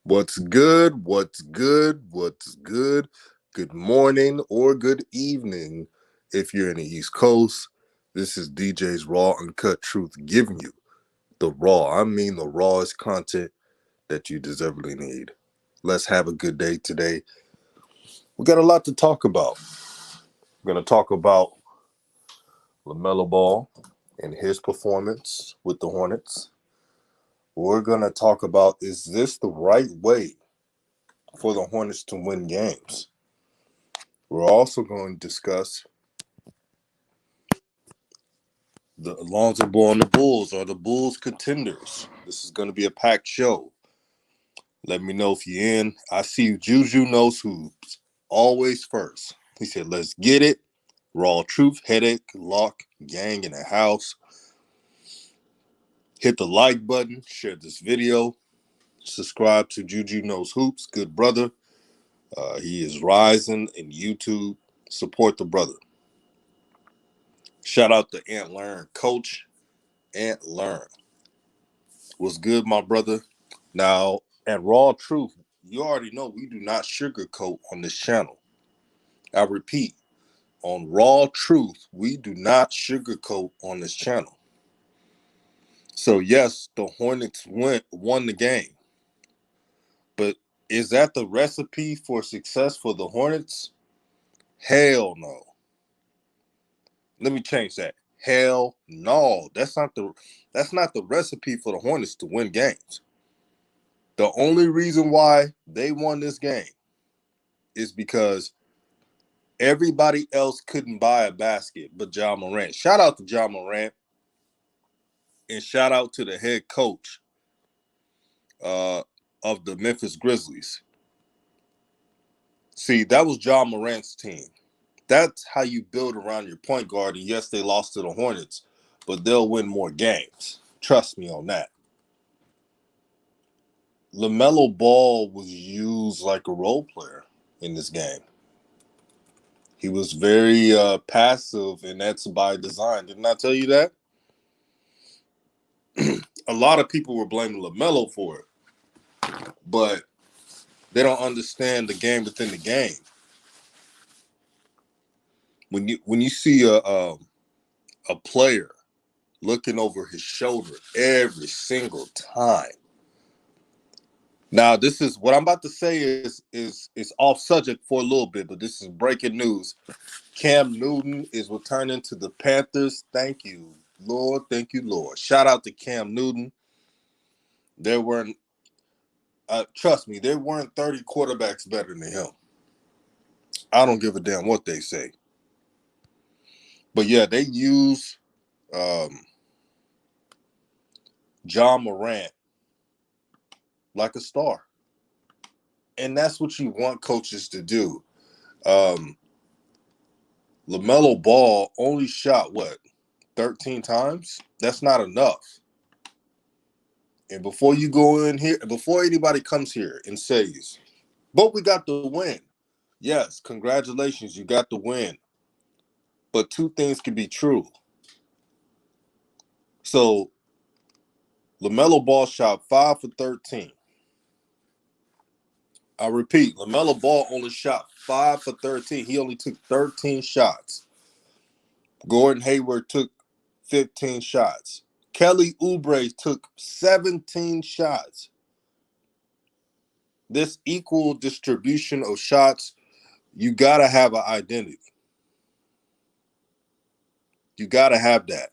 What's good? What's good? What's good? Good morning or good evening if you're in the East Coast. This is DJ's Raw Uncut Truth giving you the the rawest content that you deservedly need. Let's have a good day today. We got a lot to talk about. We're going to talk about Lamelo Ball and his performance with the Hornets. We're going to talk about, is this the right way for the Hornets to win games? We're also going to discuss the Lonzo Ball and the Bulls. Are the Bulls contenders? This is going to be a packed show. Let me know if you're in. I see you. Juju knows who's always first. He said, let's get it. Raw truth, headache, lock, gang in the house. Hit the like button. Share this video. Subscribe to Juju Knows Hoops. Good brother. He is rising in YouTube. Support the brother. Shout out to Ant Learn. Coach Ant Learn. What's good, my brother? Now, at Raw Truth, you already know we do not sugarcoat on this channel. I repeat, on Raw Truth, we do not sugarcoat on this channel. So, yes, the Hornets won the game. But is that the recipe for success for the Hornets? Hell no. Let me change that. Hell no. That's not the recipe for the Hornets to win games. The only reason why they won this game is because everybody else couldn't buy a basket but Ja Morant. Shout out to Ja Morant, and shout out to the head coach of the Memphis Grizzlies. See, that was Ja Morant's team. That's how you build around your point guard. And yes, they lost to the Hornets, but they'll win more games. Trust me on that. Lamelo Ball was used like a role player in this game. He was very passive, and that's by design. Didn't I tell you that? A lot of people were blaming LaMelo for it, but they don't understand the game within the game. When you see a player looking over his shoulder every single time. Now, this is what I'm about to say is off subject for a little bit, but this is breaking news. Cam Newton is returning to the Panthers. Thank you, Lord. Thank you, Lord. Shout out to Cam Newton. There weren't, trust me, there weren't 30 quarterbacks better than him. I don't give a damn what they say. But yeah, they use John Morant like a star. And that's what you want coaches to do. LaMelo Ball only shot, 13 times? That's not enough. And before you go in here, before anybody comes here and says, but we got the win. Yes, congratulations, you got the win. But two things can be true. So, LaMelo Ball shot 5 for 13. I repeat, LaMelo Ball only shot 5 for 13. He only took 13 shots. Gordon Hayward took 15 shots. Kelly Oubre took 17 shots. This equal distribution of shots, you got to have an identity. You got to have that.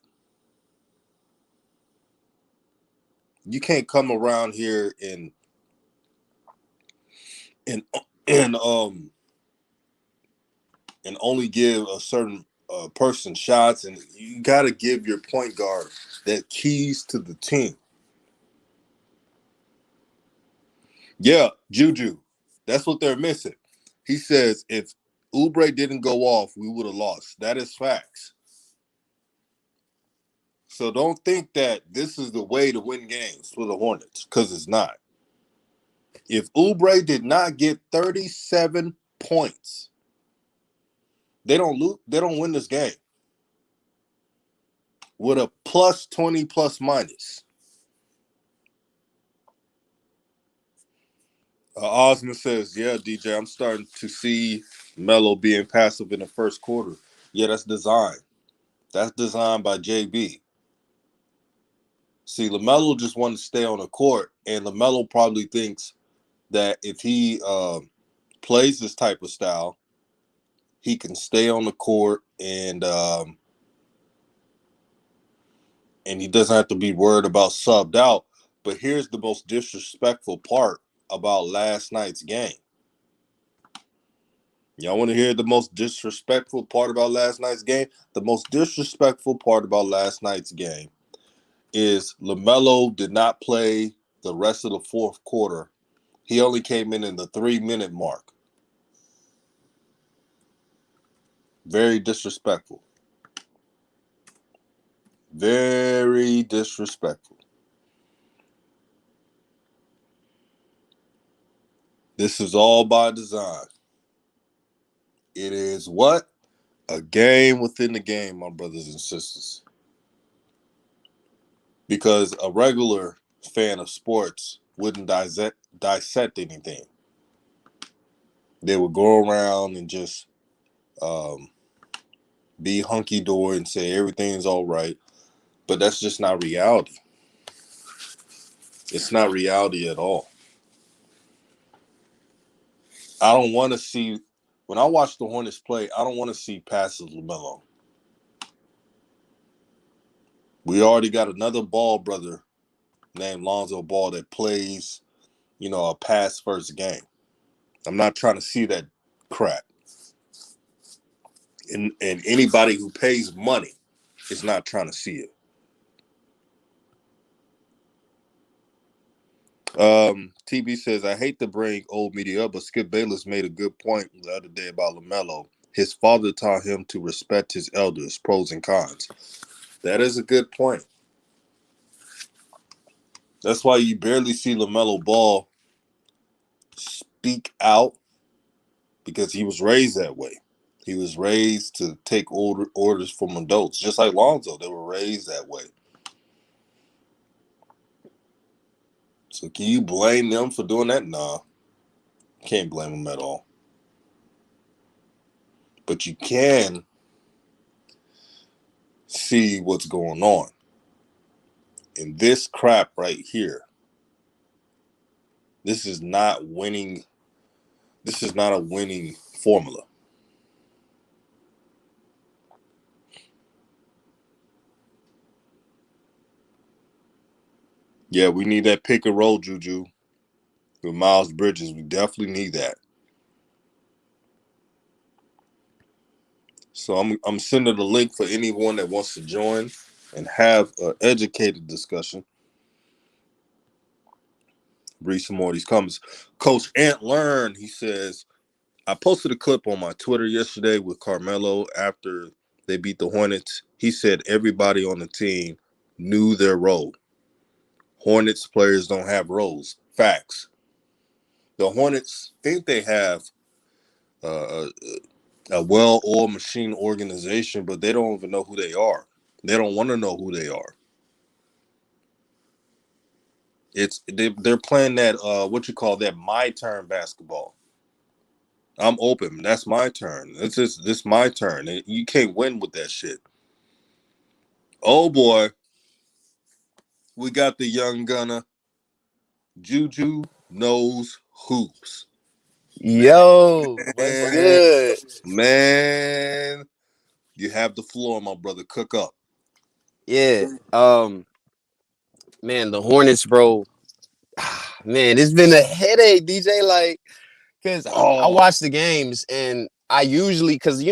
You can't come around here and and and um and only give a certain person shots, and you got to give your point guard that keys to the team. Yeah, Juju. That's what they're missing. He says if Ubra didn't go off, we would have lost. That is facts. So don't think that this is the way to win games for the Hornets, because it's not. If Oubre did not get 37 points, they don't lose. They don't win this game with a plus 20 plus minus. Osman says, "Yeah, DJ, I'm starting to see Melo being passive in the first quarter. Yeah, that's design. That's designed by JB. See, LaMelo just wanted to stay on the court, and LaMelo probably thinks that if he plays this type of style, he can stay on the court and he doesn't have to be worried about subbed out. But here's the most disrespectful part about last night's game. Y'all want to hear the most disrespectful part about last night's game? The most disrespectful part about last night's game is LaMelo did not play the rest of the fourth quarter. He only came in the 3-minute mark. Very disrespectful. Very disrespectful. This is all by design. It is what? A game within the game, my brothers and sisters. Because a regular fan of sports wouldn't dissect anything. They would go around and just be hunky-dory and say everything's all right. But that's just not reality. It's not reality at all. I don't want to see, when I watch the Hornets play, I don't want to see passive LaMelo. We already got another Ball brother named Lonzo Ball that plays, a pass-first game. I'm not trying to see that crap. And anybody who pays money is not trying to see it. TB says, I hate to bring old media up, but Skip Bayless made a good point the other day about LaMelo. His father taught him to respect his elders, pros and cons. That is a good point. That's why you barely see LaMelo Ball speak out, because he was raised that way. He was raised to take orders from adults, just like Lonzo. They were raised that way. So can you blame them for doing that? Nah. Can't blame them at all. But you can see what's going on. And this crap right here, this is not winning. This is not a winning formula. Yeah, we need that pick and roll, Juju, with Miles Bridges. We definitely need that. So I'm sending a link for anyone that wants to join and have an educated discussion. Read some more of these comments. Coach Ant Learn, he says, I posted a clip on my Twitter yesterday with Carmelo after they beat the Hornets. He said everybody on the team knew their role. Hornets players don't have roles. Facts. The Hornets think they have a well-oiled machine organization, but they don't even know who they are. They don't want to know who they are. They're playing that what you call that my turn basketball. I'm open. That's my turn. This my turn. You can't win with that shit. Oh boy, we got the young gunner. Juju knows hoops. Yo, what's Man, good? man, you have the floor, my brother. Cook up. Yeah. Man, the Hornets, bro. Man, it's been a headache, DJ. Like, because I Oh, watch the games and I usually, because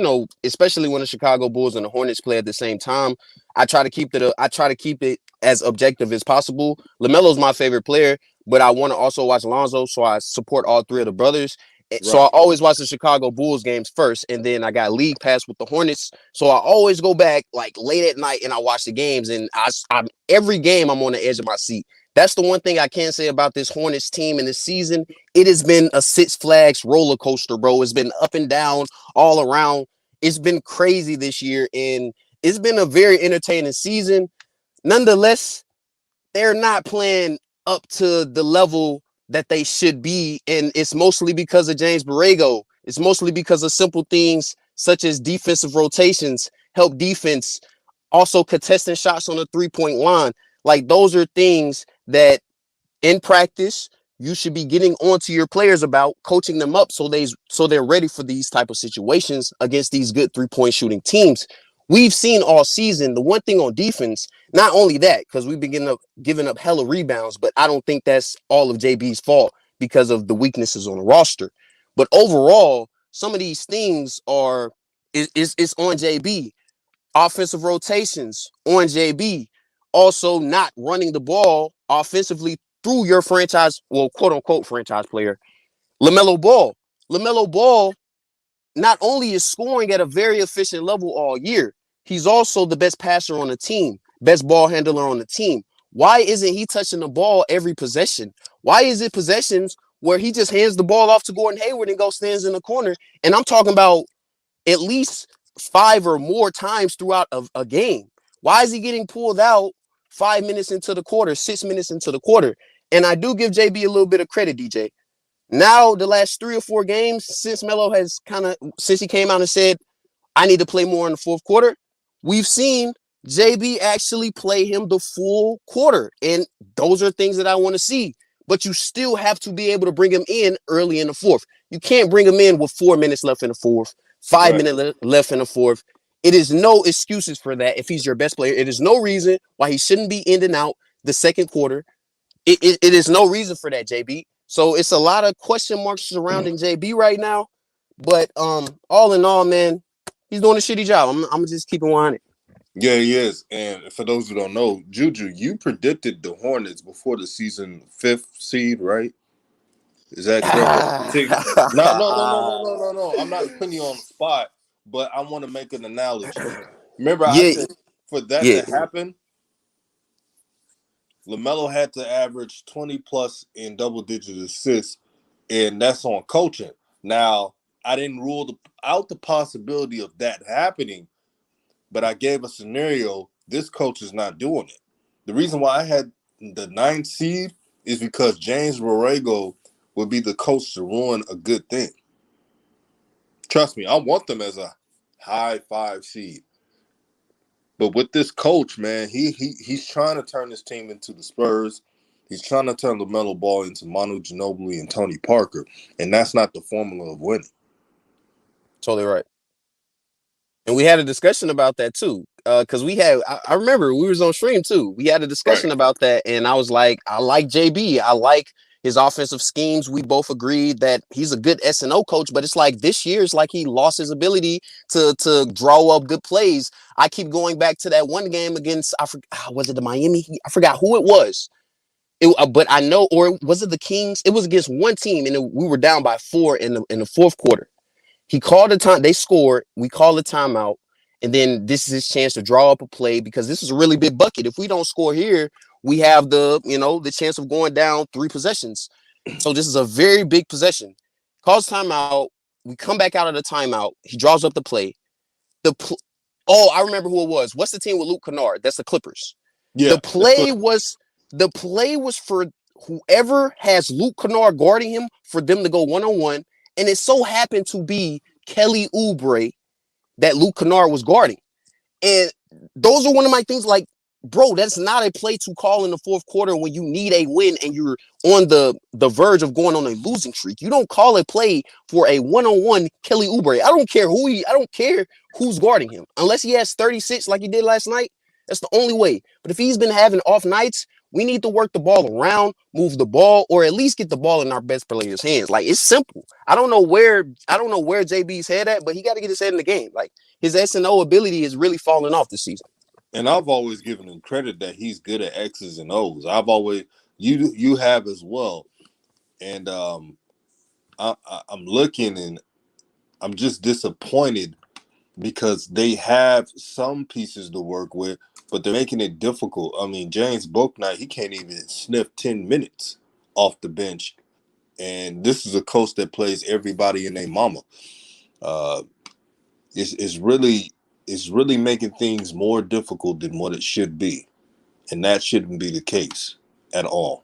especially when the Chicago Bulls and the Hornets play at the same time, I try to keep it as objective as possible. LaMelo's my favorite player, but I want to also watch Lonzo, so I support all three of the brothers. So I right. always watch the Chicago Bulls games first, and then I got League Pass with the Hornets. So I always go back like late at night and I watch the games, and I'm every game I'm on the edge of my seat. That's the one thing I can say about this Hornets team in this season. It has been a Six Flags roller coaster, bro. It's been up and down all around. It's been crazy this year, and it's been a very entertaining season. Nonetheless, they're not playing up to the level that they should be. And it's mostly because of James Borrego. It's mostly because of simple things such as defensive rotations, help defense, also contesting shots on the 3-point line. Like those are things that in practice you should be getting onto your players about, coaching them up so they're ready for these type of situations against these good 3-point shooting teams. We've seen all season the one thing on defense, not only that, because we've been giving up hella rebounds, but I don't think that's all of JB's fault because of the weaknesses on the roster. But overall, some of these things are is on JB. Offensive rotations on JB. Also, not running the ball offensively through your franchise, well, quote unquote franchise player, Lamelo Ball. Lamelo Ball not only is scoring at a very efficient level all year, he's also the best passer on the team, best ball handler on the team. Why isn't he touching the ball every possession? Why is it possessions where he just hands the ball off to Gordon Hayward and goes stands in the corner? And I'm talking about at least 5 or more times throughout a game. Why is he getting pulled out 5 minutes into the quarter, 6 minutes into the quarter? And I do give JB a little bit of credit, DJ. Now, the last 3 or 4 games since Melo has since he came out and said, I need to play more in the fourth quarter, we've seen JB actually play him the full quarter. And those are things that I want to see. But you still have to be able to bring him in early in the fourth. You can't bring him in with 4 minutes left in the fourth, 5 Right. minutes left in the fourth. It is no excuses for that if he's your best player. It is no reason why he shouldn't be in and out the second quarter. It is no reason for that, JB. So it's a lot of question marks surrounding JB right now. But all in all, man, he's doing a shitty job. I'm gonna just keep it 100. Yeah, he is. And for those who don't know, Juju, you predicted the Hornets before the season 5th seed, right? Is that correct? No, no, no, no, no, no, no, no. I'm not putting you on the spot, but I want to make an analogy. Remember, I Yeah, said for that yeah. to happen, LaMelo had to average 20 plus in double digit assists, and that's on coaching. Now, I didn't rule out the possibility of that happening, but I gave a scenario. This coach is not doing it. The reason why I had the 9th seed is because James Borrego would be the coach to ruin a good thing. Trust me, I want them as a high 5 seed. But with this coach, man, he's trying to turn this team into the Spurs. He's trying to turn LaMelo Ball into Manu Ginobili and Tony Parker, and that's not the formula of winning. Totally right. And we had a discussion about that too. Because I remember we was on stream too. We had a Right. discussion about that, and I was like, I like JB. I like his offensive schemes. We both agreed that he's a good S&O coach, but it's like this year, it's like he lost his ability to draw up good plays. I keep going back to that one game against, was it the Miami Heat? I forgot who it was. But I know, or was it the Kings? It was against one team, and we were down by 4 in the fourth quarter. He called the time. They scored. We called the timeout. And then this is his chance to draw up a play because this is a really big bucket. If we don't score here, we have the chance of going down 3 possessions. So this is a very big possession. Calls timeout. We come back out of the timeout. He draws up the play. I remember who it was. What's the team with Luke Kennard? That's the Clippers. Yeah. The play was for whoever has Luke Kennard guarding him for them to go 1-on-1. And it so happened to be Kelly Oubre that Luke Kennard was guarding. And those are one of my things like, bro, that's not a play to call in the fourth quarter when you need a win and you're on the verge of going on a losing streak. You don't call a play for a 1-on-1 Kelly Oubre. I don't care who's guarding him. Unless he has 36 like he did last night, that's the only way. But if he's been having off nights, we need to work the ball around, move the ball, or at least get the ball in our best players' hands. Like, it's simple. I don't know where JB's head at, but he got to get his head in the game. Like, his S&O ability is really falling off this season. And I've always given him credit that he's good at X's and O's. I've always you have as well. And I'm looking and I'm just disappointed because they have some pieces to work with, but they're making it difficult. I mean, James Bouknight, he can't even sniff 10 minutes off the bench. And this is a coach that plays everybody and their mama. Uh, it's really making things more difficult than what it should be. And that shouldn't be the case at all.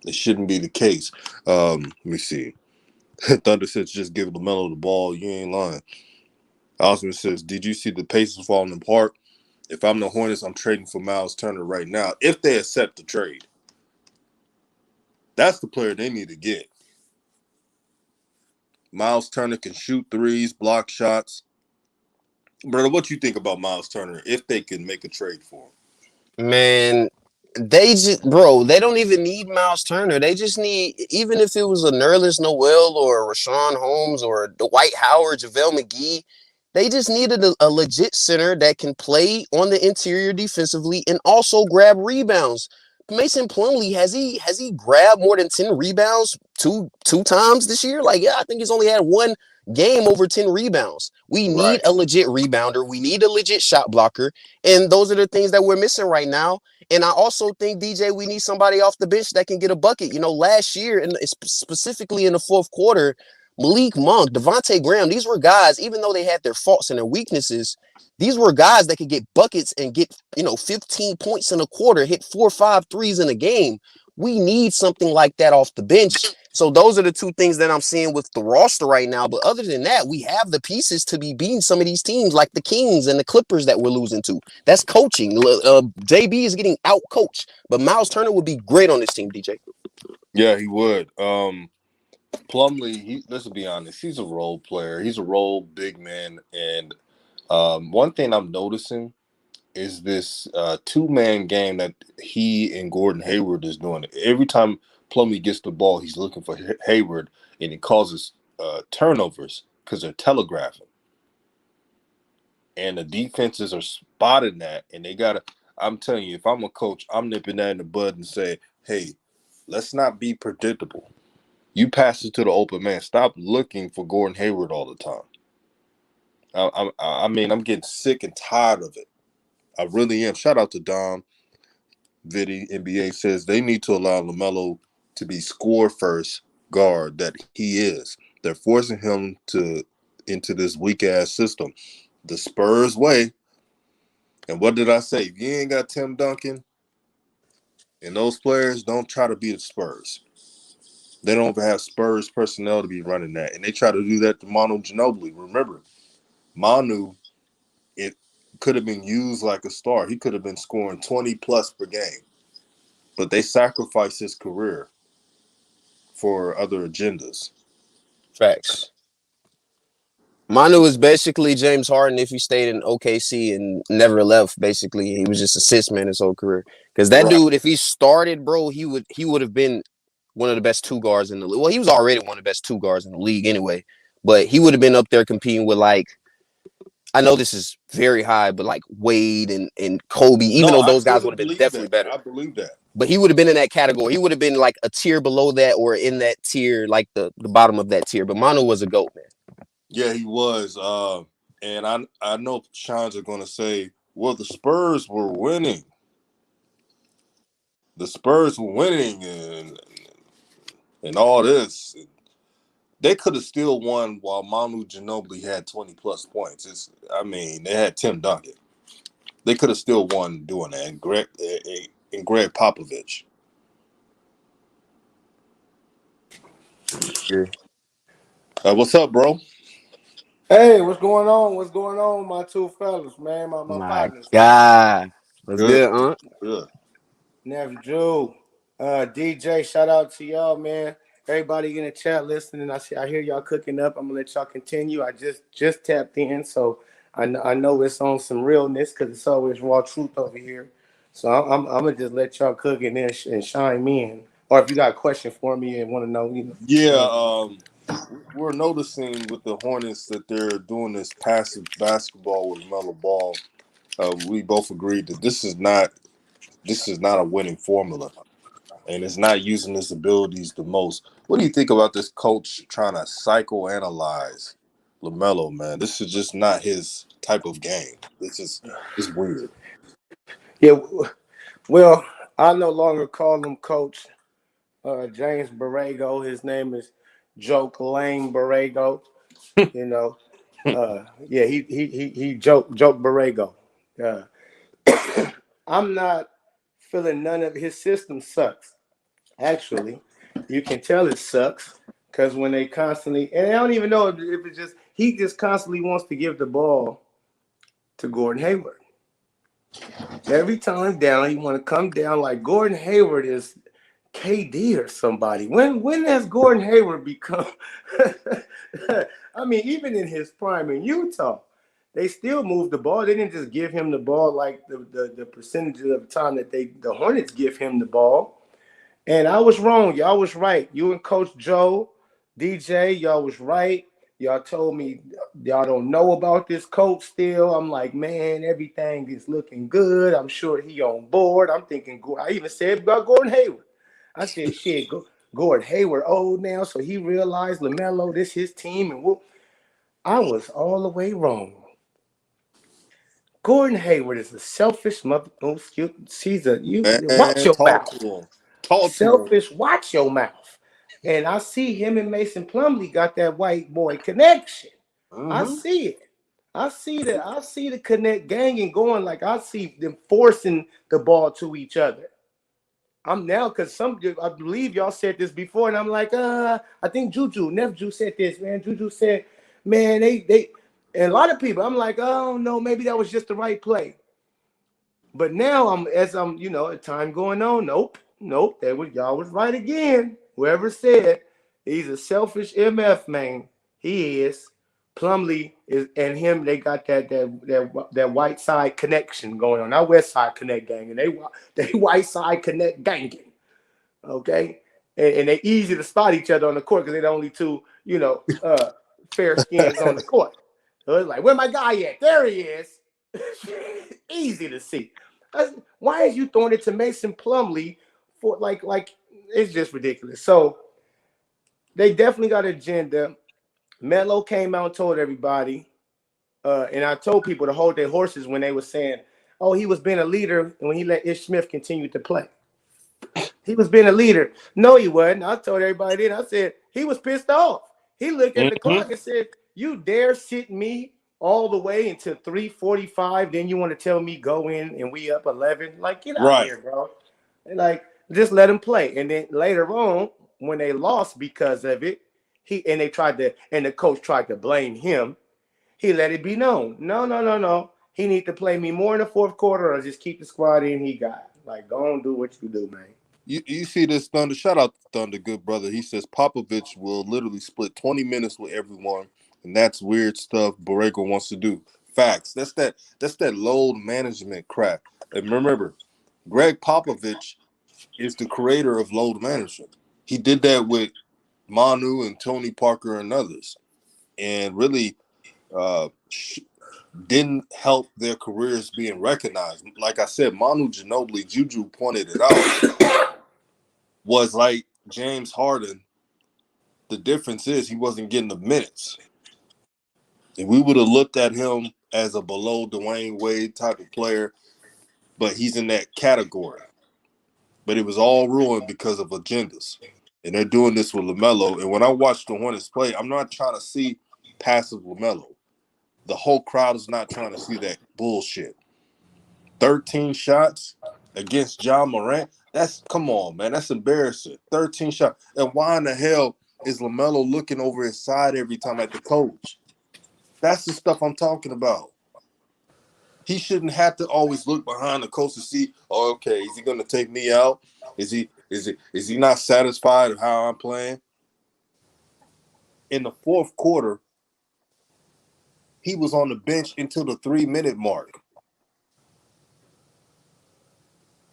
It shouldn't be the case. Let me see. Thunder says just give Lamelo the ball. You ain't lying. Osman says, did you see the Pacers falling apart? If I'm the Hornets, I'm trading for Miles Turner right now. If they accept the trade, that's the player they need to get. Miles Turner can shoot threes, block shots. Brother, what you think about Miles Turner if they can make a trade for him? Man, they don't even need Miles Turner. They just need, even if it was a Nerlens Noel or a Rashawn Holmes or Dwight Howard, JaVale McGee, they just needed a legit center that can play on the interior defensively and also grab rebounds. Mason Plumlee, has he grabbed more than 10 rebounds two times this year? Like, yeah, I think he's only had one game over 10 rebounds. We need Right. a legit rebounder. We need a legit shot blocker. And those are the things that we're missing right now. And I also think, DJ, we need somebody off the bench that can get a bucket. You know, last year, and specifically in the fourth quarter, Malik Monk, Devontae Graham, these were guys, even though they had their faults and their weaknesses, these were guys that could get buckets and get, 15 points in a quarter, hit 4 or 5 threes in a game. We need something like that off the bench. So those are the two things that I'm seeing with the roster right now. But other than that, we have the pieces to be beating some of these teams like the Kings and the Clippers that we're losing to. That's coaching. JB is getting out coached, but Miles Turner would be great on this team, DJ. Yeah, he would. Plumlee, let's be honest, he's a role player. He's a role big man. And one thing I'm noticing is this two-man game that he and Gordon Hayward is doing. Every time Plumlee gets the ball, he's looking for Hayward, and it causes turnovers because they're telegraphing. And the defenses are spotting that, and they got to – I'm telling you, if I'm a coach, I'm nipping that in the bud and say, hey, let's not be predictable. You pass it to the open man. Stop looking for Gordon Hayward all the time. I mean, I'm getting sick and tired of it. I really am. Shout out to Dom Vitti. NBA says they need to allow LaMelo to be score first guard that he is. They're forcing him into this weak ass system, the Spurs way. And what did I say? If you ain't got Tim Duncan and those players, don't try to be the Spurs. They don't have Spurs personnel to be running that. And they try to do that to Manu Ginobili. Remember, Manu, it could have been used like a star. He could have been scoring 20 plus per game. But they sacrificed his career for other agendas. Facts. Manu is basically James Harden if he stayed in OKC and never left. Basically, he was just a six man his whole career. Because that Right. dude, if he started, bro, he would have been one of the best two guards in the league. Well, he was already one of the best two guards in the league anyway. But he would have been up there competing with, like, I know this is very high, but like Wade and Kobe, even No, though I those guys truly would have been believe definitely that. better. I believe that. But he would have been in that category. He would have been like a tier below that or in that tier, like the bottom of that tier. But Manu was a GOAT, man. Yeah, he was. And I know Shines are going to say, well, the Spurs were winning. The Spurs were winning and all this. They could have still won while Manu Ginobili had 20 plus points. They had Tim Duncan. They could have still won doing that. And Greg Popovich. Yeah. What's up, bro? Hey, what's going on? What's going on, my two fellas, man? My My partners, God. What's Good. good, huh? Good. Nephew Drew, DJ. Shout out to y'all, man. Everybody in the chat listening. I hear y'all cooking up. I'm gonna let y'all continue. I just tapped in, so I know it's on some realness because it's always raw truth over here. So I'm gonna just let y'all cook and then and chime in. Or if you got a question for me and want to know, Yeah, whatever. we're noticing with the Hornets that they're doing this passive basketball with Melo Ball. We both agreed that this is not a winning formula, and it's not using his abilities the most. What do you think about this coach trying to psychoanalyze LaMelo, man? This is just not his type of game. It's weird. Yeah, well, I no longer call him coach. James Borrego. His name is Joke Lane Borrego. You know, yeah, he joke Borrego. Uh, I'm not feeling none of his system sucks. Actually, you can tell it sucks because when they constantly, and I don't even know if it's just, he just constantly wants to give the ball to Gordon Hayward. Every time down, you want to come down like Gordon Hayward is KD or somebody. When has Gordon Hayward become? I mean, even in his prime in Utah, they still moved the ball. They didn't just give him the ball like the percentages of the time that the Hornets give him the ball. And I was wrong. Y'all was right. You and Coach Joe, DJ, y'all was right. Y'all told me y'all don't know about this coach still. I'm like, man, everything is looking good. I'm sure he on board. I'm thinking, I even said about Gordon Hayward. I said, shit, Gordon Hayward old now, so he realized LaMelo, this his team. And I was all the way wrong. Gordon Hayward is a selfish mother. Oh, she's a you. Watch Man, your talk mouth. to him. Talk to him. Selfish, watch your mouth. And I see him and Mason Plumlee got that white boy connection. I Mm-hmm. see it. I see the connect gang and going like I see them forcing the ball to each other. I'm now because I believe y'all said this before, and I'm like, I think Juju said this, man. Juju said, man, they and a lot of people, I'm like, oh no, maybe that was just the right play. But now as I'm, time going on, nope, y'all was right again. Whoever said he's a selfish MF man, he is. Plumlee is and him, they got that white side connection going on. Not West Side Connect gang, and they white side connect ganging. Okay, and they easy to spot each other on the court because they're the only two, fair skins on the court. So it's like, where my guy at? There he is. Easy to see. Why is you throwing it to Mason Plumlee for like it's just ridiculous. So they definitely got an agenda. Melo came out and told everybody, and I told people to hold their horses when they were saying, "Oh, he was being a leader," and when he let Ish Smith continue to play. He was being a leader. No, he wasn't. I told everybody then. I said he was pissed off. He looked at the Mm-hmm. clock and said, "You dare sit me all the way until 3:45? Then you want to tell me go in and we up 11? Like, get out of Right. here, bro. And like, just let him play." And then later on, when they lost because of it, and the coach tried to blame him. He let it be known. No, no, no, no. He need to play me more in the fourth quarter or just keep the squad in he got. Like, go on, do what you do, man. You see this Thunder? Shout out to Thunder, good brother. He says Popovich will literally split 20 minutes with everyone, and that's weird stuff Borrego wants to do. Facts. That's that load management crap. And remember, Greg Popovich is the creator of load management. He did that with Manu and Tony Parker and others, and really didn't help their careers being recognized. Like I said, Manu Ginobili, Juju pointed it out, was like James Harden. The difference is he wasn't getting the minutes. If we would have looked at him as a below Dwayne Wade type of player, but he's in that category. But it was all ruined because of agendas. And they're doing this with LaMelo. And when I watch the Hornets play, I'm not trying to see passive LaMelo. The whole crowd is not trying to see that bullshit. 13 shots against John Morant. Come on, man. That's embarrassing. 13 shots. And why in the hell is LaMelo looking over his side every time at the coach? That's the stuff I'm talking about. He shouldn't have to always look behind the coach to see, oh, okay, is he gonna take me out? Is he not satisfied with how I'm playing? In the fourth quarter, he was on the bench until the 3-minute mark.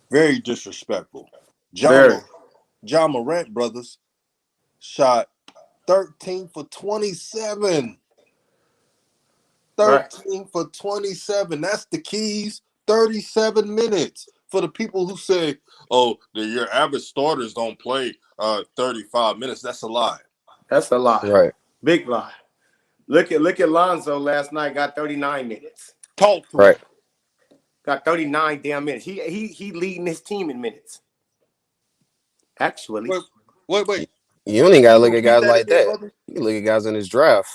Very disrespectful. Very. John Morant brothers shot 13 for 27. Right. 13 for 27. That's the keys. 37 minutes. For the people who say, oh, your average starters don't play 35 minutes, that's a lie. That's a lie. Right. Big lie. Look at Lonzo last night, got 39 minutes. Talk to him. Right. Got 39 damn minutes. He leading his team in minutes. Actually. Wait. You don't even gotta look at Repeat guys that like again, that. brother. You can look at guys in his draft.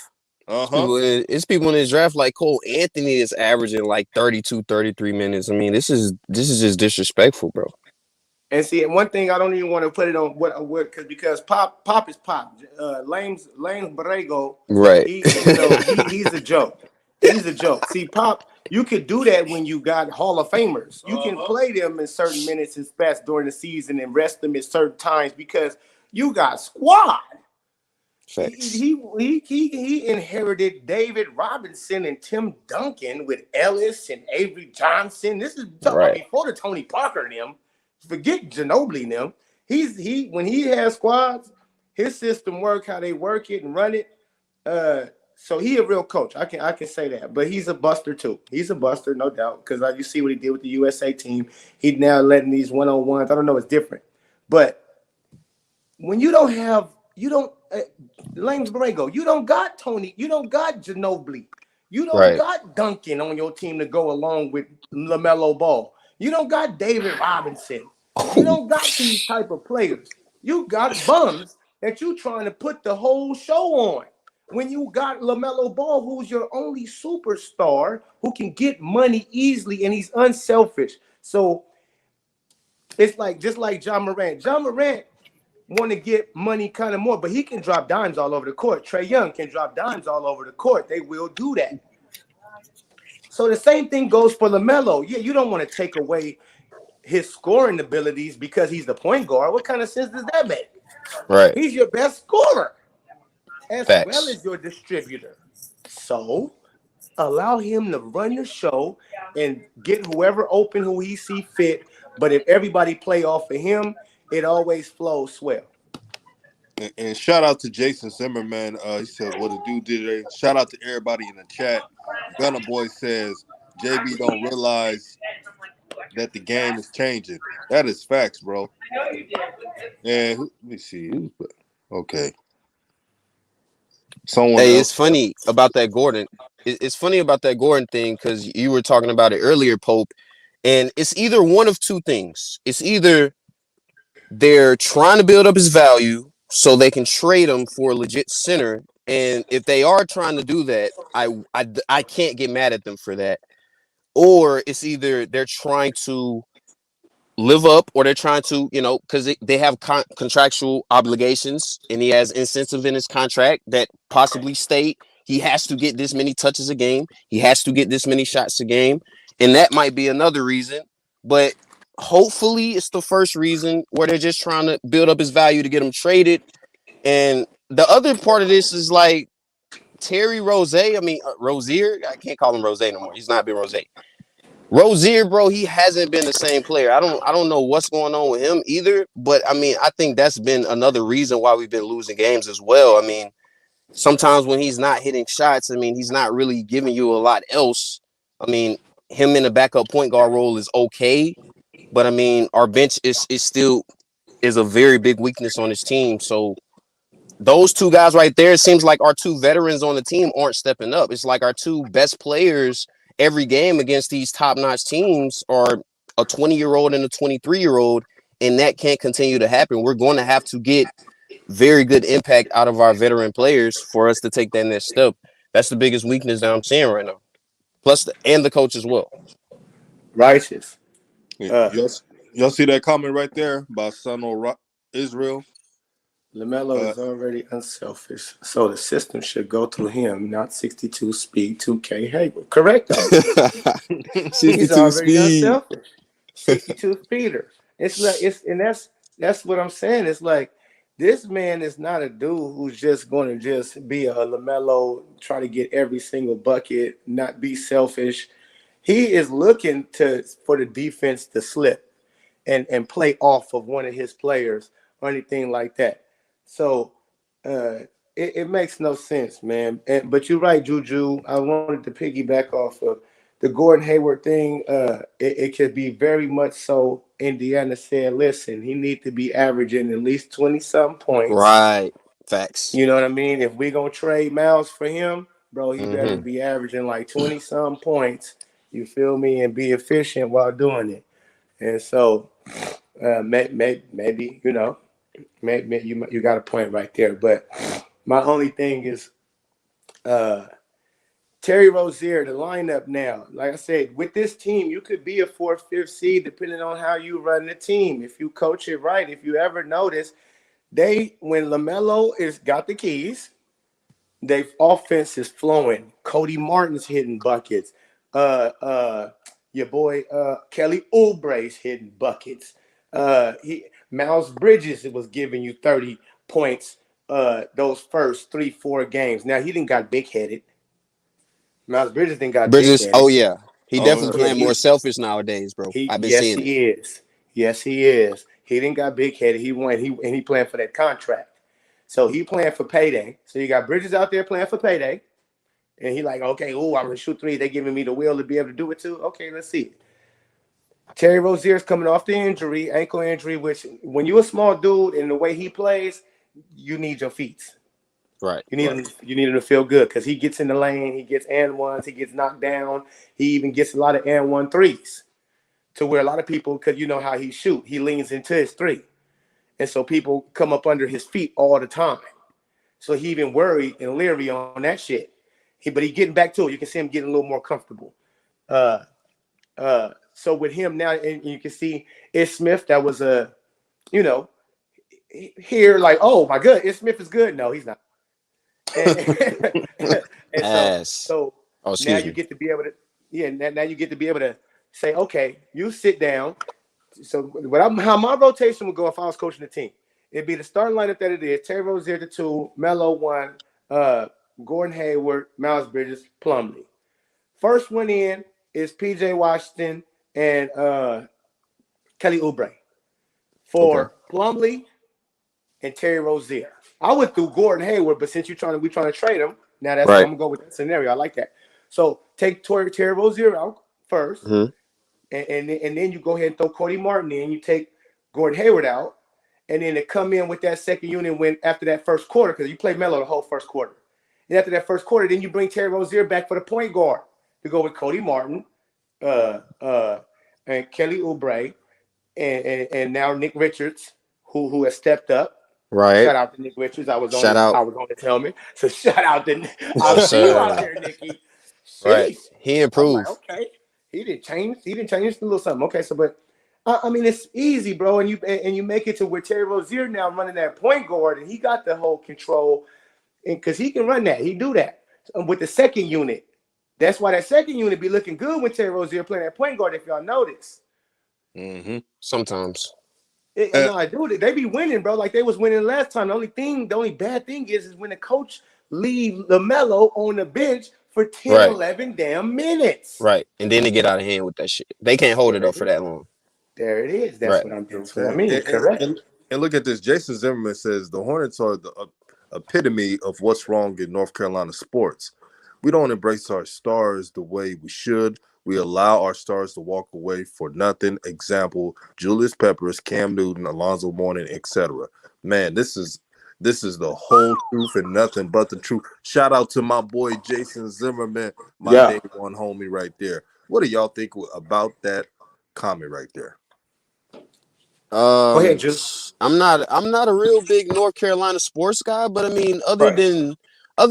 Uh-huh. It's people in his draft like Cole Anthony is averaging like 32, 33 minutes. I mean, this is just disrespectful, bro. And see, and one thing I don't even want to put it on what because Pop is Pop. Lane's Borrego, Right. he's a joke. He's a joke. See, Pop, you could do that when you got Hall of Famers. You can play them in certain minutes and spats during the season and rest them at certain times because you got squad. Facts. He inherited David Robinson and Tim Duncan with Ellis and Avery Johnson. This is talking about before the Tony Parker and them. Forget Ginobili and them. He when he has squads, his system work how they work it and run it. So he a real coach. I can say that. But he's a buster too. He's a buster, no doubt. Because you see what he did with the USA team. He now letting these one-on-ones. I don't know, it's different. But when you don't have Lames Borrego, you don't got Tony, you don't got Ginobili, you don't got Duncan on your team to go along with LaMelo Ball. You don't got David Robinson. You don't got these type of players. You got bums that you trying to put the whole show on. When you got LaMelo Ball, who's your only superstar, who can get money easily, and he's unselfish. So it's like just like John Morant. John Morant want to get money kind of more, but he can drop dimes all over the court. Trae Young can drop dimes all over the court. They will do that. So the same thing goes for LaMelo. Yeah, you don't want to take away his scoring abilities because he's the point guard. What kind of sense does that make? Right. He's your best scorer as Facts. well as your distributor. So allow him to run the show and get whoever open who he see fit. But if everybody play off of him, it always flows swell. And shout out to Jason Zimmerman. He said, "What a dude, DJ." Shout out to everybody in the chat. Gunna Boy says, "JB don't realize that the game is changing." That is facts, bro. And let me see. Okay. Someone else. It's funny about that Gordon. It's funny about that Gordon thing because you were talking about it earlier, Pope. And it's either one of two things. It's either they're trying to build up his value so they can trade him for a legit center. And if they are trying to do that, I can't get mad at them for that. Or it's either they're trying to live up or they're trying to, because they have contractual obligations and he has incentive in his contract that possibly state he has to get this many touches a game. He has to get this many shots a game. And that might be another reason. But hopefully it's the first reason where they're just trying to build up his value to get him traded. And the other part of this is like Rozier. I can't call him Rose no more. He's not been Rose. Rozier, bro, he hasn't been the same player. I don't know what's going on with him either. But I mean, I think that's been another reason why we've been losing games as well. I mean, sometimes when he's not hitting shots, I mean, he's not really giving you a lot else. I mean, him in the backup point guard role is okay, but I mean, our bench is still a very big weakness on his team. So those two guys right there, it seems like our two veterans on the team aren't stepping up. It's like our two best players every game against these top-notch teams are a 20-year-old and a 23-year-old, and that can't continue to happen. We're going to have to get very good impact out of our veteran players for us to take that next step. That's the biggest weakness that I'm seeing right now. Plus, and the coach as well. Righteous. Y'all see that comment right there by Son of Israel? LaMelo is already unselfish, so the system should go through him, not 62 speed 2K Hayward. Correct, though. 62 He's already speed. unselfish. 62 speeder. It's like that's what I'm saying. It's like this man is not a dude who's just going to just be a LaMelo, try to get every single bucket, not be selfish. He is looking for the defense to slip and play off of one of his players or anything like that. So it makes no sense, man. But you're right, Juju. I wanted to piggyback off of the Gordon Hayward thing. It could be very much so. Indiana said, listen, he needs to be averaging at least 20-something points. Right. Facts. You know what I mean? If we're going to trade Miles for him, bro, he better be averaging like 20-something points. You feel me? And be efficient while doing it. And so maybe, maybe you got a point right there. But my only thing is Terry Rozier, the lineup now. Like I said, with this team, you could be a 4th, 5th seed depending on how you run the team. If you coach it right, if you ever notice, when Lamelo is got the keys, their offense is flowing. Cody Martin's hitting buckets. Your boy Kelly Oubre's hitting buckets. Miles Bridges was giving you 30 points those first 3-4 games. Now he didn't got big headed. Miles Bridges didn't got big Bridges, headed. oh yeah. He definitely Oh, playing more selfish nowadays, bro. I've been Yes seeing it. he is. Yes he is. He didn't got big headed. He playing for that contract. So he playing for payday. So you got Bridges out there playing for payday. And he like, okay, I'm going to shoot 3. They giving me the will to be able to do it too. Okay, let's see it. Terry Rozier's coming off the injury, ankle injury, which when you're a small dude and the way he plays, you need your feet. Right. You need him to feel good because he gets in the lane, he gets and ones, he gets knocked down, he even gets a lot of and 1 threes. To where a lot of people, because you know how he shoot, he leans into his 3. And so people come up under his feet all the time. So he even worried and leery on that shit. But he getting back to it. You can see him getting a little more comfortable. So with him now, and you can see Ish Smith, that was here like, oh my God, Ish Smith is good. No, he's not. And so now you get to be able to, now you get to be able to say, okay, you sit down. So how my rotation would go if I was coaching the team, it'd be the starting lineup that it is: Terry Rozier the 2, Melo 1, Gordon Hayward, Miles Bridges, Plumlee. First one in is PJ Washington and Kelly Oubre for Plumlee and Terry Rozier. I went through Gordon Hayward, but since we're trying to trade him, now that's I'm gonna go with that scenario. I like that. So take Terry Rozier out first, and then you go ahead and throw Cody Martin in. You take Gordon Hayward out, and then they come in with that second unit when after that first quarter, because you play Melo the whole first quarter. And after that first quarter, then you bring Terry Rozier back for the point guard to go with Cody Martin, and Kelly Oubre, and now Nick Richards, who has stepped up. Right. Shout out to Nick Richards. I was on his helmet. So shout out to I see you out there, Nicky. Right. He improved. Like, okay. He didn't change a little something. Okay, so but I mean it's easy, bro. And you make it to where Terry Rozier now running that point guard, and he got the whole control, and because he can run that, he do that with the second unit. That's why that second unit be looking good when Terry Rozier playing that point guard. If y'all notice, sometimes. No, I do. They be winning, bro. Like they was winning last time. The only bad thing is when the coach leave Lamelo on the bench for 10, 11 damn minutes. Right. And then they get out of hand with that shit. They can't hold it up for that long. There it is. That's what I'm doing. That's what I mean. Correct. And look at this. Jason Zimmerman says the Hornets are the epitome of what's wrong in North Carolina sports. We don't embrace our stars the way we should. We allow our stars to walk away for nothing. Example: Julius Peppers, Cam Newton, Alonzo Mourning, etc. Man, this is the whole truth and nothing but the truth. Shout out to my boy Jason Zimmerman, my day one homie right there. What do y'all think about that comment right there? Go ahead, Juice. I'm not a real big North Carolina sports guy, but I mean, other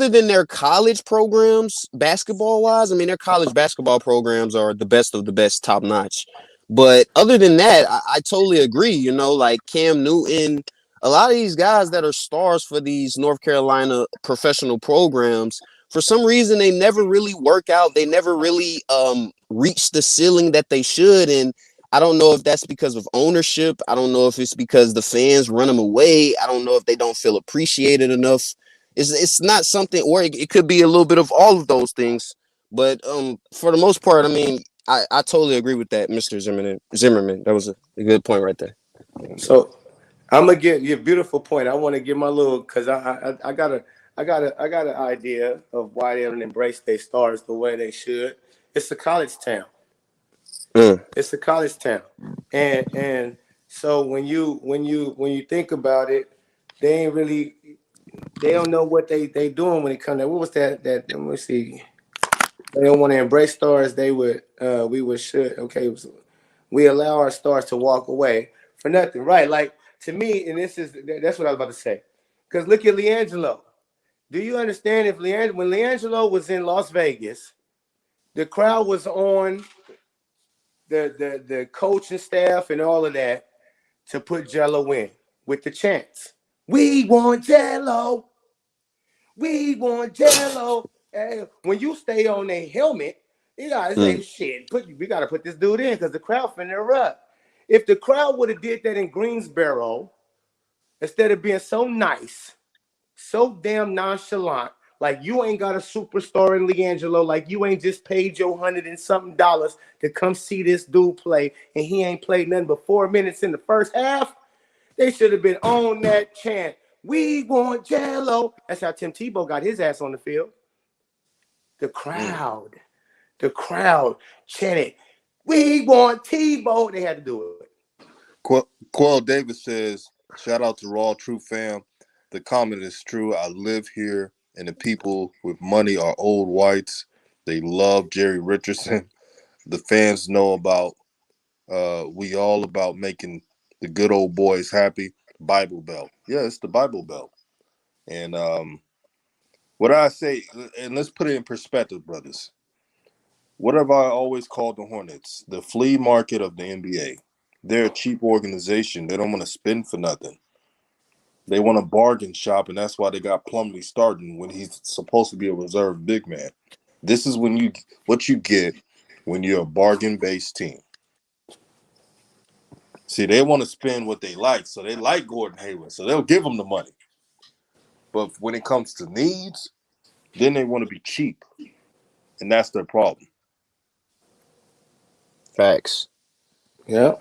than their college programs, basketball wise, I mean, their college basketball programs are the best of the best, top notch. But other than that, I totally agree. You know, like Cam Newton, a lot of these guys that are stars for these North Carolina professional programs, for some reason, they never really work out. They never really reach the ceiling that they should. And I don't know if that's because of ownership. I don't know if it's because the fans run them away. I don't know if they don't feel appreciated enough. It's not something, or it could be a little bit of all of those things. But for the most part, I mean, I totally agree with that, Mr. Zimmerman. That was a good point right there. So I'm gonna get you a beautiful point. I want to give my little because I got an idea of why they don't embrace their stars the way they should. It's a college town. It's a college town, and so when you think about it, they don't know what they doing when it comes to what was that let me see. They don't want to embrace stars. We allow our stars to walk away for nothing, right? Like to me, and that's what I was about to say. Because look at LiAngelo. Do you understand when LiAngelo was in Las Vegas? The crowd was on the coaching staff and all of that to put Jello in with the chants. We want Jello. We want Jello. Hey, when you stay on a helmet, you gotta say shit. We gotta put this dude in because the crowd finna erupt. If the crowd would have did that in Greensboro, instead of being so nice, so damn nonchalant, like you ain't got a superstar in Leangelo, like you ain't just paid your $100 and something to come see this dude play, and he ain't played nothing but 4 minutes in the first half. They should have been on that chant. We want Jello. That's how Tim Tebow got his ass on the field. The crowd chanted, we want Tebow. They had to do it. Quell Davis says, shout out to Raw True Fam. The comment is true. I live here, and the people with money are old whites. They love Jerry Richardson. The fans know about, we all about making the good old boys happy. Bible Belt. Yeah, it's the Bible Belt. And what I say, and let's put it in perspective, brothers. What have I always called the Hornets? The flea market of the NBA. They're a cheap organization. They don't want to spend for nothing. They want to bargain shop, and that's why they got Plumlee starting when he's supposed to be a reserve big man. This is what you get when you're a bargain-based team. See, they want to spend what they like, so they like Gordon Hayward, so they'll give him the money. But when it comes to needs, then they want to be cheap, and that's their problem. Facts. Yeah.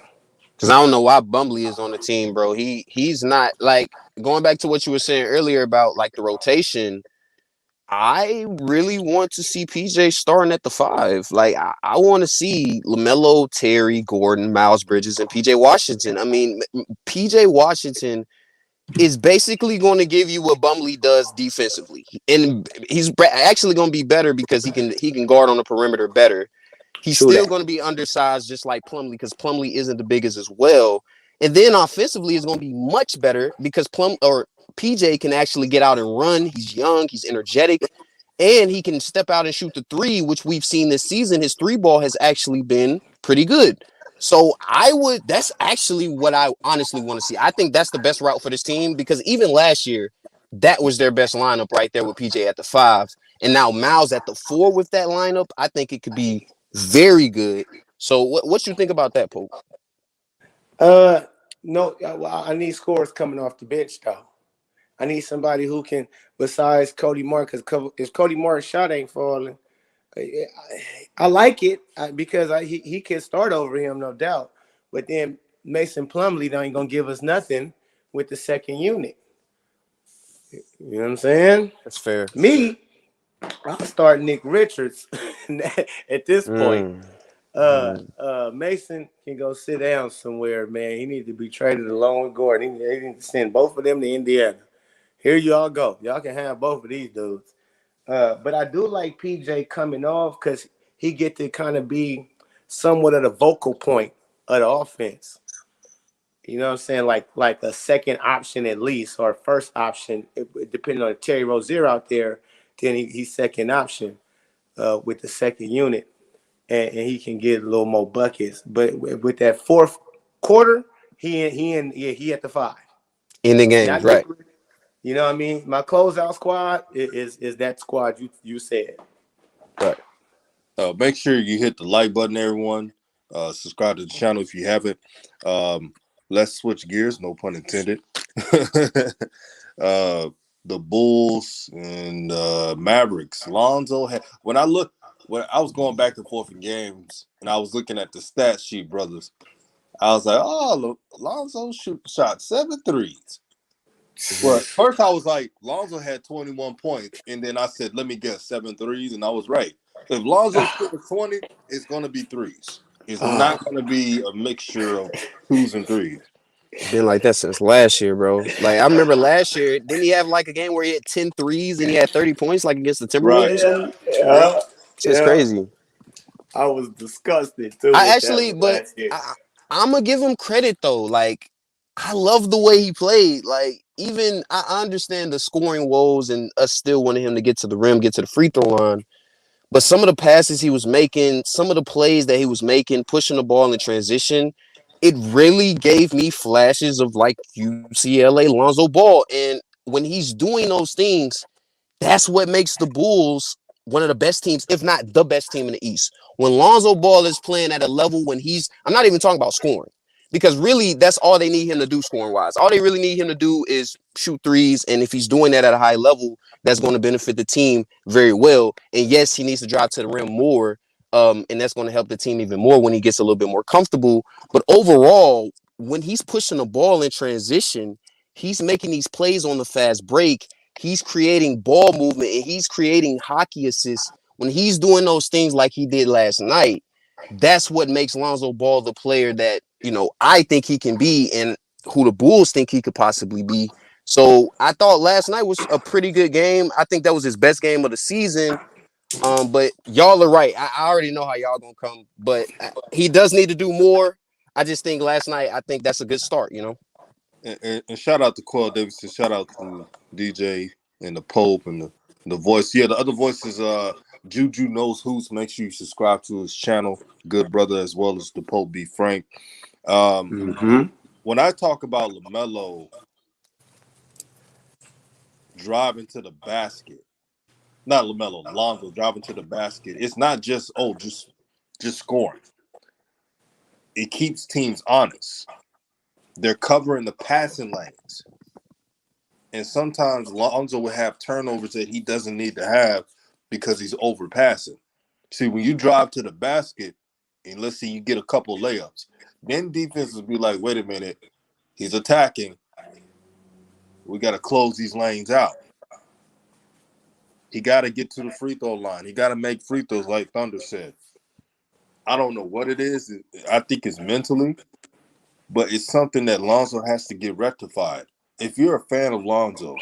Because I don't know why Bumbly is on the team, bro. He's not, like, going back to what you were saying earlier about like the rotation. I really want to see PJ starting at the 5. Like I want to see LaMelo, Terry, Gordon, Miles Bridges, and PJ Washington. I mean, PJ Washington is basically going to give you what Bumley does defensively, and he's actually going to be better because he can guard on the perimeter better. He's still going to be undersized, just like Plumlee, because Plumlee isn't the biggest as well. And then offensively, it's going to be much better because PJ can actually get out and run. He's young, he's energetic, and he can step out and shoot the 3, which we've seen this season. His 3 ball has actually been pretty good. So that's actually what I honestly want to see. I think that's the best route for this team because even last year, that was their best lineup right there with PJ at the 5. And now Miles at the 4 with that lineup, I think it could be very good. So what you think about that, Pope? No, I need scores coming off the bench though. I need somebody who can, besides Cody Martin, because if Cody Martin's shot ain't falling, I like it because he can start over him, no doubt. But then Mason Plumlee ain't gonna give us nothing with the second unit. You know what I'm saying? That's fair. Me, I'll start Nick Richards at this point. Mason can go sit down somewhere, man. He needs to be traded along with Gordon. He needs to send both of them to Indiana. Here y'all go. Y'all can have both of these dudes. But I do like PJ coming off because he get to kind of be somewhat of the vocal point of the offense. You know what I'm saying? Like a second option at least, or first option, depending on Terry Rozier out there, then he's second option with the second unit. And he can get a little more buckets. But with that fourth quarter, he at the 5. In the games, right? You know what I mean? My closeout squad is that squad you said. Right. Make sure you hit the like button, everyone. Subscribe to the channel if you haven't. Let's switch gears, no pun intended. The Bulls and Mavericks. Lonzo had when I was going back and forth in games and I was looking at the stat sheet, brothers. I was like, oh, look, Lonzo shot 7 threes. Well, first I was like, Lonzo had 21 points, and then I said, let me guess 7 threes, and I was right. If Lonzo scores 20, it's going to be threes. It's not going to be a mixture of 2s and 3s. Been like that since last year, bro. Like, I remember last year, didn't he have like a game where he had 10 threes and he had 30 points, like against the Timberwolves or something? It's crazy. I was disgusted too. I'm gonna give him credit though. Like, I love the way he played. Like, even I understand the scoring woes and us still wanting him to get to the rim, get to the free throw line. But some of the passes he was making, some of the plays that he was making, pushing the ball in transition, it really gave me flashes of like UCLA Lonzo Ball. And when he's doing those things, that's what makes the Bulls one of the best teams, if not the best team in the East. When Lonzo Ball is playing at a level when I'm not even talking about scoring, because really that's all they need him to do scoring wise. All they really need him to do is shoot threes. And if he's doing that at a high level, that's going to benefit the team very well. And yes, he needs to drive to the rim more. And that's going to help the team even more when he gets a little bit more comfortable. But overall, when he's pushing the ball in transition, he's making these plays on the fast break. He's creating ball movement and he's creating hockey assists. When he's doing those things like he did last night, that's what makes Lonzo Ball the player that, I think he can be and who the Bulls think he could possibly be. So I thought last night was a pretty good game. I think that was his best game of the season. But y'all are right. I already know how y'all gonna come, but he does need to do more. I just think last night, I think that's a good start, And shout out to Quell Davidson. Shout out to DJ and the Pope and the voice. Yeah, the other voice is Juju Knows Hoops. Make sure you subscribe to his channel. Good brother, as well as the Pope B. Frank. When I talk about LaMelo driving to the basket, not LaMelo, Lonzo driving to the basket, it's not just scoring. It keeps teams honest. They're covering the passing lanes. And sometimes Lonzo will have turnovers that he doesn't need to have because he's overpassing. See, when you drive to the basket, and let's say you get a couple layups, then defenses be like, wait a minute, he's attacking. We got to close these lanes out. He got to get to the free throw line. He got to make free throws like Thunder said. I don't know what it is. I think it's mentally, but it's something that Lonzo has to get rectified. If you're a fan of Lonzo,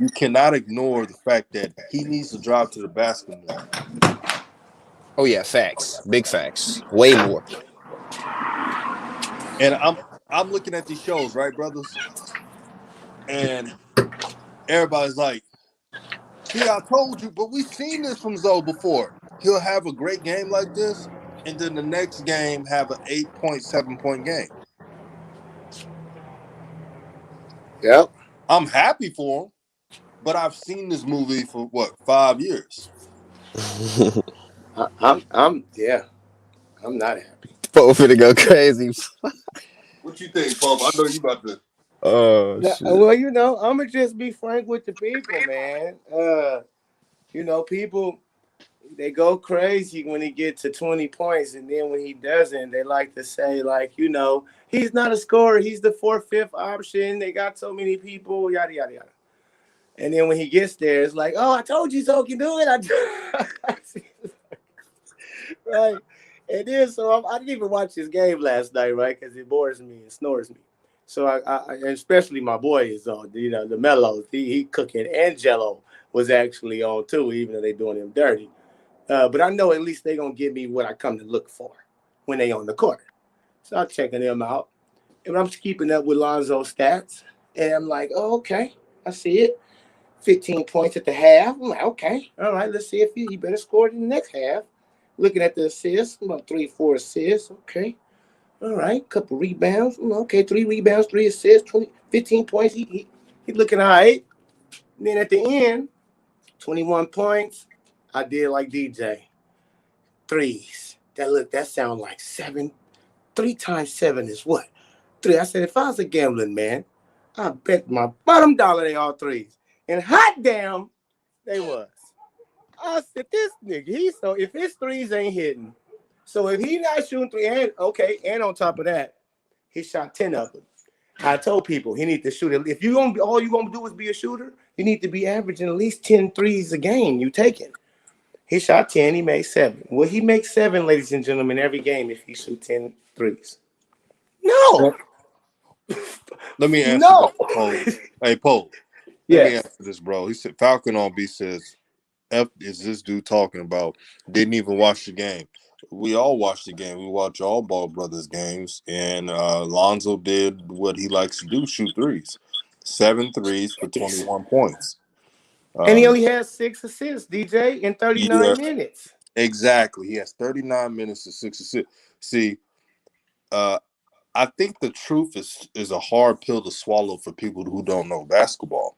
you cannot ignore the fact that he needs to drive to the basket more. Oh yeah, facts. Big facts. Way more. And I'm looking at these shows, right, brothers? And everybody's like, see, I told you, but we've seen this from Zoe before. He'll have a great game like this, and then the next game have an 8.7 point game. Yep. I'm happy for him, but I've seen this movie for 5 years. I'm not happy. Pope finna go crazy. What you think, Bob? I know you about to. Oh shit. Well, I'm gonna just be frank with the people, man. People they go crazy when he gets to 20 points, and then when he doesn't, they like to say, like, he's not a scorer. He's the 4th, 5th option. They got so many people, yada, yada, yada. And then when he gets there, it's like, oh, I told you so can do it. Right. And then, so I didn't even watch this game last night, right, because it bores me and snores me. So I and especially my boy is on, the Mellows. He cooking, and Jello was actually on too, even though they doing him dirty. But I know at least they're going to give me what I come to look for when they on the court. So I'm checking them out. And I'm keeping up with Lonzo Stats. And I'm like, oh, okay, I see it. 15 points at the half. I'm like, okay, all right, let's see if he better score in the next half. Looking at the assists, about 3-4 assists. Okay, all right, couple rebounds. Okay, 3 rebounds, 3 assists, 15 points. He looking all right. And then at the end, 21 points. I did like DJ. Threes. That sound like 7. 3 times 7 is what? 3. I said, if I was a gambling man, I bet my bottom dollar they all threes. And hot damn, they was. I said, this nigga, so if his threes ain't hitting, so if he not shooting 3, and on top of that, he shot 10 of them. I told people he need to shoot it. If all you gonna do is be a shooter, you need to be averaging at least 10 threes a game you taking. He shot 10, he made 7. Will he make 7, ladies and gentlemen, every game if he shoot 10 threes? No. Let me answer No. that, Poe. Hey, Poe. Let me answer this, bro. He said Falcon on B says, F is this dude talking about? Didn't even watch the game. We all watched the game. We watch all Ball Brothers games, and Lonzo did what he likes to do: shoot threes. 7 threes for 21 points. And he only has 6 assists, DJ, in 39 minutes. Exactly. He has 39 minutes to 6 assists. See, uh, I think the truth is a hard pill to swallow for people who don't know basketball.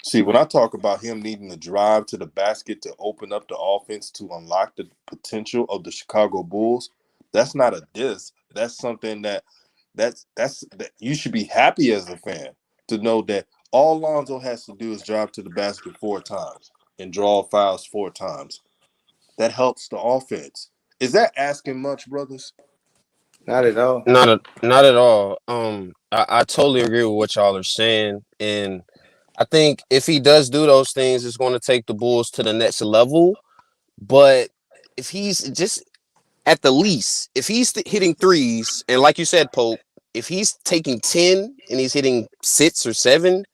See, when I talk about him needing to drive to the basket to open up the offense to unlock the potential of the Chicago Bulls, that's not a diss. That's something that you should be happy as a fan to know that all Lonzo has to do is drive to the basket 4 times and draw fouls 4 times. That helps the offense. Is that asking much, brothers? Not at all. Not at all. I totally agree with what y'all are saying, and I think if he does do those things, it's going to take the Bulls to the next level. But if he's just at the least, if he's hitting threes, and like you said, Pope, if he's taking 10 and he's hitting 6 or 7,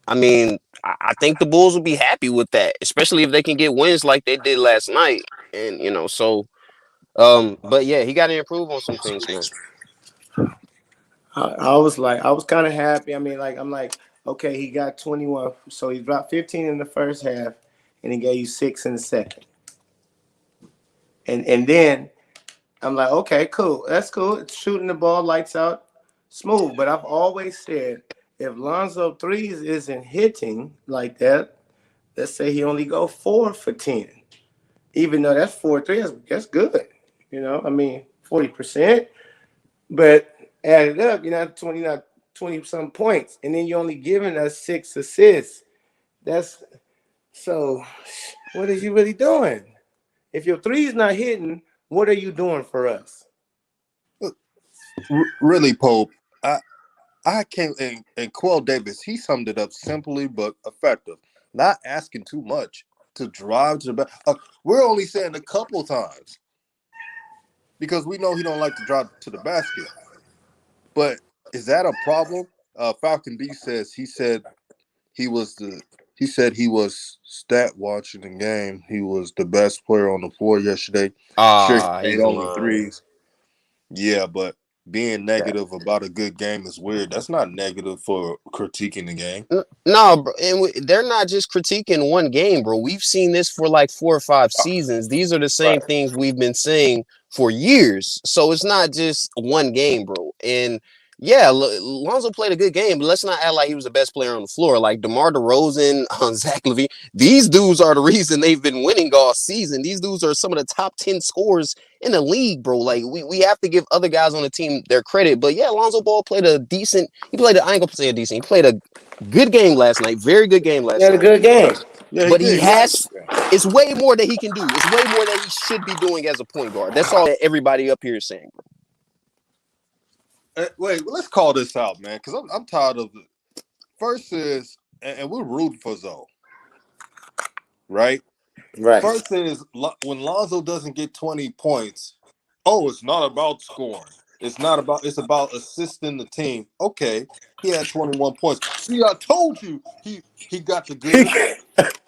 I mean, I think the Bulls will be happy with that, especially if they can get wins like they did last night. And but yeah, he got to improve on some things, man. I was kind of happy. I mean, I'm like, okay, he got 21, so he dropped 15 in the first half, and he gave you 6 in the second. And then I'm like, okay, cool, that's cool. It's shooting the ball, lights out, smooth. But I've always said, if Lonzo threes isn't hitting like that, let's say he only go 4 for 10, even though that's 4 threes, that's good. I mean, 40%. But add it up, not 20 some points, and then you're only giving us 6 assists. That's so. What is you really doing? If your three's not hitting, what are you doing for us? Really, Pope. I can't. And Quell Davis, he summed it up simply but effective. Not asking too much to drive to the back. We're only saying a couple times because we know he don't like to drive to the basket. But is that a problem? Falcon B says he was the he said he was stat watching the game. He was the best player on the floor yesterday. Sure, he made He's only lying. threes. Yeah, but being negative about a good game is weird. That's not negative for critiquing the game. No, bro, and they're not just critiquing one game, bro. We've seen this for like 4 or 5 seasons. These are the same Right. things we've been saying for years. So it's not just one game, bro. And yeah, Lonzo played a good game, but let's not act like he was the best player on the floor. Like DeMar DeRozan, Zach LaVine, these dudes are the reason they've been winning all season. These dudes are some of the top 10 scorers in the league, bro. Like we have to give other guys on the team their credit. But yeah, Lonzo Ball played a decent. I ain't gonna say a decent. He played a good game last night. Very good game He last had a night. good game. Yeah, he But he did. He had a has. good game. It's way more that he can do. It's way more that he should be doing as a point guard. That's all that everybody up here is saying, bro. Wait, let's call this out, man, because I'm tired of it. First is, and we're rooting for Zoe, right? Right. First is when Lonzo doesn't get 20 points. Oh, it's not about scoring. It's about assisting the team. Okay, he had 21 points. See, I told you he got the goods,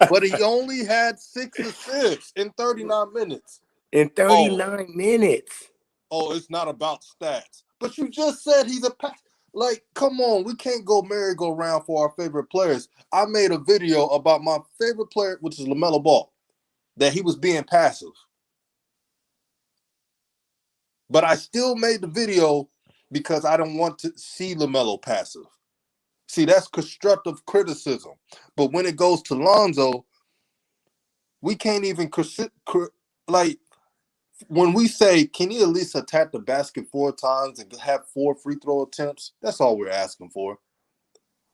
but he only had 6 assists in 39 minutes. In Oh, 39 minutes. it's not about stats. But you just said he's a pass. Like, come on, we can't go merry-go-round for our favorite players. I made a video about my favorite player, which is Lamelo Ball, that he was being passive. But I still made the video because I don't want to see LaMelo passive. See, that's constructive criticism. But when it goes to Lonzo, we can't even like when we say, can he at least attack the basket 4 times and have 4 free throw attempts? That's all we're asking for.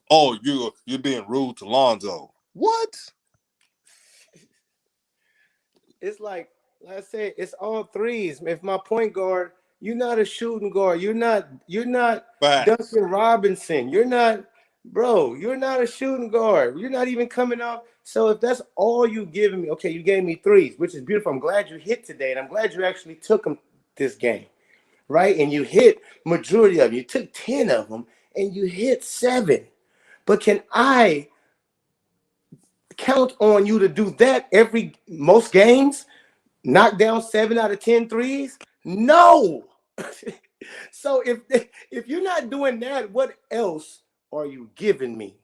Oh, you're being rude to Lonzo. What? It's like I said, it's all threes. If my point guard, you're not a shooting guard. You're not Facts. Duncan Robinson. You're not a shooting guard. You're not even coming off. So if that's all you giving me, okay, you gave me threes, which is beautiful. I'm glad you hit today, and I'm glad you actually took them this game, right? And you hit majority of them. You took 10 of them, and you hit 7. But can I count on you to do that most games? Knock down 7 out of 10 threes? No. So if you're not doing that, what else are you giving me?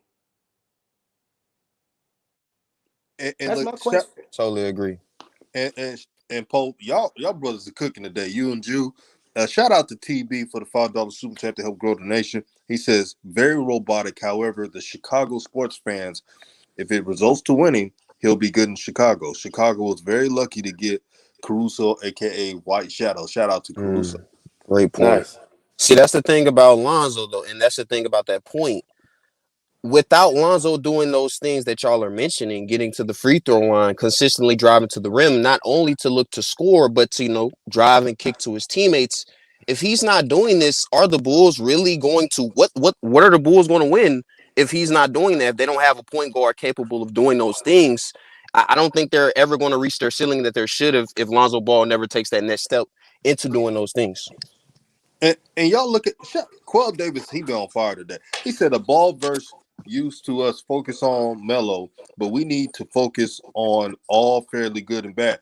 And That's look, my question. Totally agree. and And Pope, y'all brothers are cooking today. You and Jew. Shout out to TB for the $5 super chat to help grow the nation. He says, very robotic. However, the Chicago sports fans, if it results to winning, he'll be good in Chicago. Chicago was very lucky to get Caruso, a.k.a. White Shadow. Shout out to Caruso. Great point. Nice. See, that's the thing about Lonzo, though, and that's the thing about that point. Without Lonzo doing those things that y'all are mentioning, getting to the free throw line, consistently driving to the rim, not only to look to score, but to, drive and kick to his teammates. If he's not doing this, are the Bulls really going to what are the Bulls going to win if he's not doing that? If they don't have a point guard capable of doing those things, I don't think they're ever going to reach their ceiling that they should have if Lonzo Ball never takes that next step into doing those things. And y'all look at Quell Davis, he been on fire today. He said a ball verse used to us focus on Melo, but we need to focus on all fairly good and bad.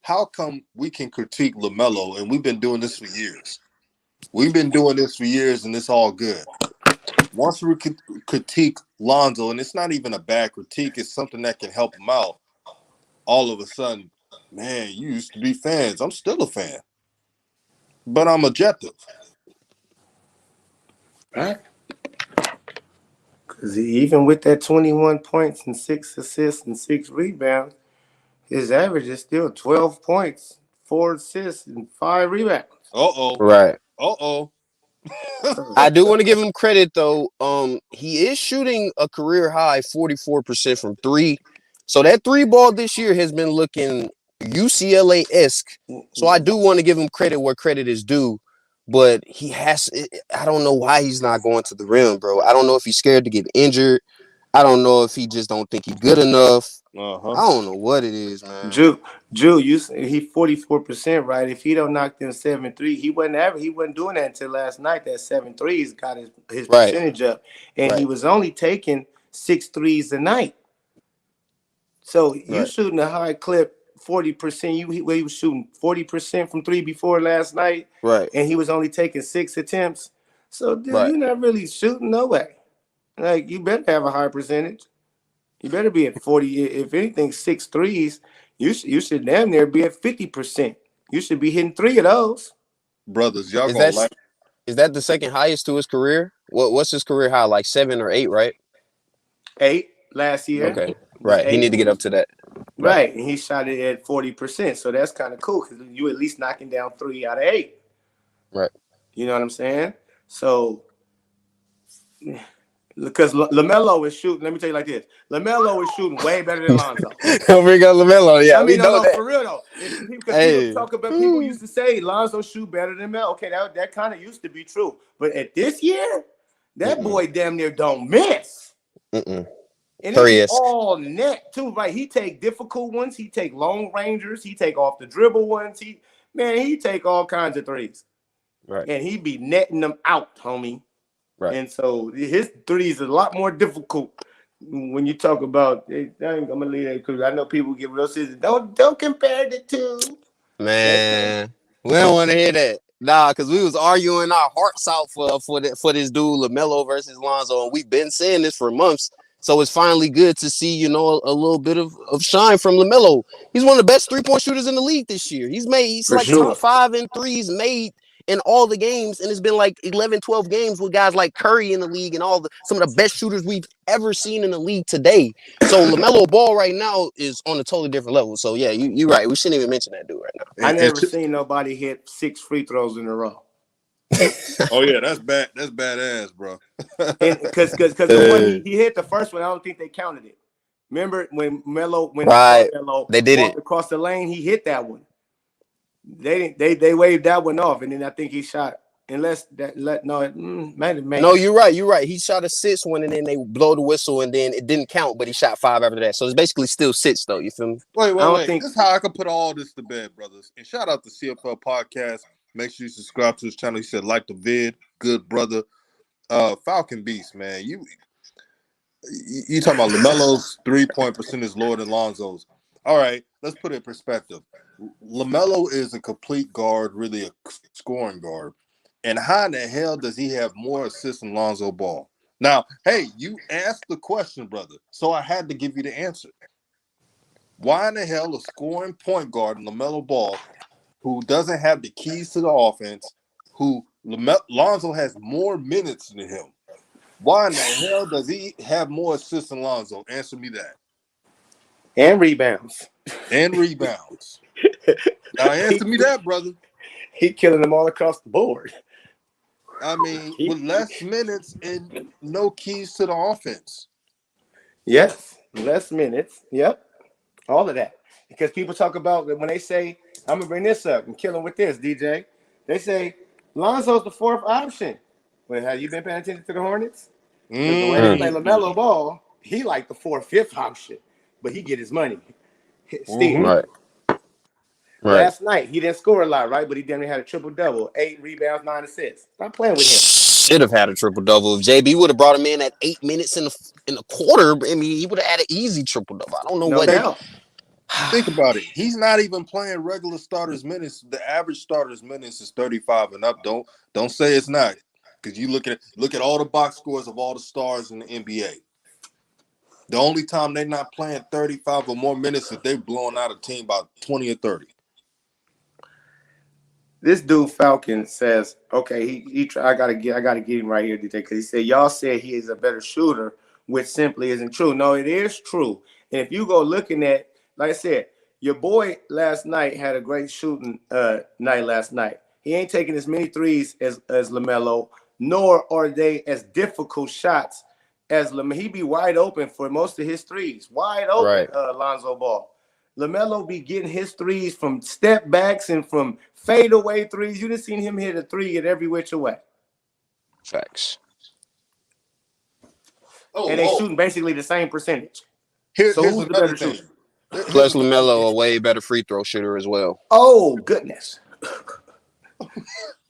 How come we can critique LaMelo, and we've been doing this for years? We've been doing this for years, and it's all good. Once we critique Lonzo, and it's not even a bad critique, it's something that can help him out, all of a sudden, man, you used to be fans. I'm still a fan, but I'm objective. Right. Because even with that 21 points and 6 assists and 6 rebounds, his average is still 12 points, 4 assists, and 5 rebounds. Uh-oh. Right. Uh-oh. I do want to give him credit, though. He is shooting a career high 44% from three. So that three ball this year has been looking UCLA-esque. So I do want to give him credit where credit is due. But I don't know why he's not going to the rim, bro. I don't know if he's scared to get injured. I don't know if he just don't think he's good enough. Uh-huh. I don't know what it is, man. Drew, he 44%, right? If he don't knock them 7-3, he wasn't doing that until last night. That 7-3s got his Right. percentage up, and Right. he was only taking 6 threes a night. So you shooting a high clip 40%. He was shooting 40% from three before last night, Right. and he was only taking 6 attempts. So dude, Right. you're not really shooting no way. Like you better have a high percentage. You better be at 40. If anything, 6 threes, you should damn near be at 50%. You should be hitting 3 of those. Brothers, y'all gonna like. Is that the second highest to his career? What's his career high? Like 7 or 8, right? 8 last year. Okay. Right. 8. He need to get up to that. Right. And he shot it at 40%. So that's kind of cool because you at least knocking down 3 out of 8. Right. You know what I'm saying? So because LaMelo is shooting, let me tell you like this. LaMelo is shooting way better than Lonzo. Don't bring up LaMelo. Yeah, I mean, we know that. for real though. Because people talk about, people used to say Lonzo shoot better than Melo. Okay, that kind of used to be true. But at this year, that boy damn near don't miss. And it's all net too, right? He take difficult ones. He take long rangers. He take off the dribble ones. He take all kinds of threes. Right. And he be netting them out, homie. Right. And so his threes are a lot more difficult when you talk about. I'm gonna leave that because I know people get real serious. Don't compare the two. Man, we don't want to hear that. Nah, because we was arguing our hearts out for this dude LaMelo versus Lonzo, and we've been saying this for months. So it's finally good to see, a little bit of shine from LaMelo. He's one of the best 3-point shooters in the league this year. He's top 5 in threes made in all the games, and it's been like 11, 12 games with guys like Curry in the league and some of the best shooters we've ever seen in the league today. So LaMelo Ball right now is on a totally different level. So yeah, you're right. We shouldn't even mention that dude right now. I never seen nobody hit 6 free throws in a row. Oh yeah, that's bad. That's badass, bro. Because the one he hit the first one, I don't think they counted it. Remember when Melo they did walked across the lane, he hit that one. They waved that one off, and then I think he shot. No, you're right. He shot a 6 one, and then they blow the whistle, and then it didn't count, but he shot 5 after that. So it's basically still 6, though. You feel me? Wait. This is how I can put all this to bed, brothers. And shout out to CFL Podcast. Make sure you subscribe to his channel. He said like the vid, good brother. Falcon Beast, man. You talking about LaMelo's 3-point percentage lower than Lonzo's. All right, let's put it in perspective. LaMelo is a complete guard, really a scoring guard. And how in the hell does he have more assists than Lonzo Ball? Now, hey, you asked the question, brother, so I had to give you the answer. Why in the hell a scoring point guard, Lamelo Ball, who doesn't have the keys to the offense, Lonzo has more minutes than him? Why in the hell does he have more assists than Lonzo? Answer me that. And rebounds. And rebounds. Now answer me that, brother. He killing them all across the board. I mean, with less minutes and no keys to the offense. Yes, less minutes. Yep, all of that. Because people talk about when they say, I'm gonna bring this up and kill him with this, DJ. They say Lonzo's the fourth option. Well, have you been paying attention to the Hornets? Because the way they play Lamelo Ball, he like the fourth, fifth option, but he get his money. Still, Right. Last night he didn't score a lot, right? But he definitely had a triple double, 8 rebounds, 9 assists. Stop playing with him. Should have had a triple double. If JB would have brought him in at 8 minutes in the quarter, I mean, he would have had an easy triple double. I don't know what. Doubt. Think about it. He's not even playing regular starters minutes. The average starters minutes is 35 and up. Don't say it's not, because you look at all the box scores of all the stars in the NBA. The only time they're not playing 35 or more minutes is they're blowing out a team about 20 or 30. This dude Falcon says, okay, I gotta get him right here, DJ, because he said y'all said he is a better shooter, which simply isn't true. No, it is true. And if you go looking at, like I said, your boy last night had a great shooting night last night. He ain't taking as many threes as Lamelo, nor are they as difficult shots as Lamelo. He be wide open for most of his threes. Wide open, Right. Lonzo Ball. Lamelo be getting his threes from step backs and from fadeaway threes. You done seen him hit a three at every which way. Facts. And they shooting basically the same percentage. Here's who's the better thing. shooter? Plus LaMelo, a way better free throw shooter as well. Oh, goodness.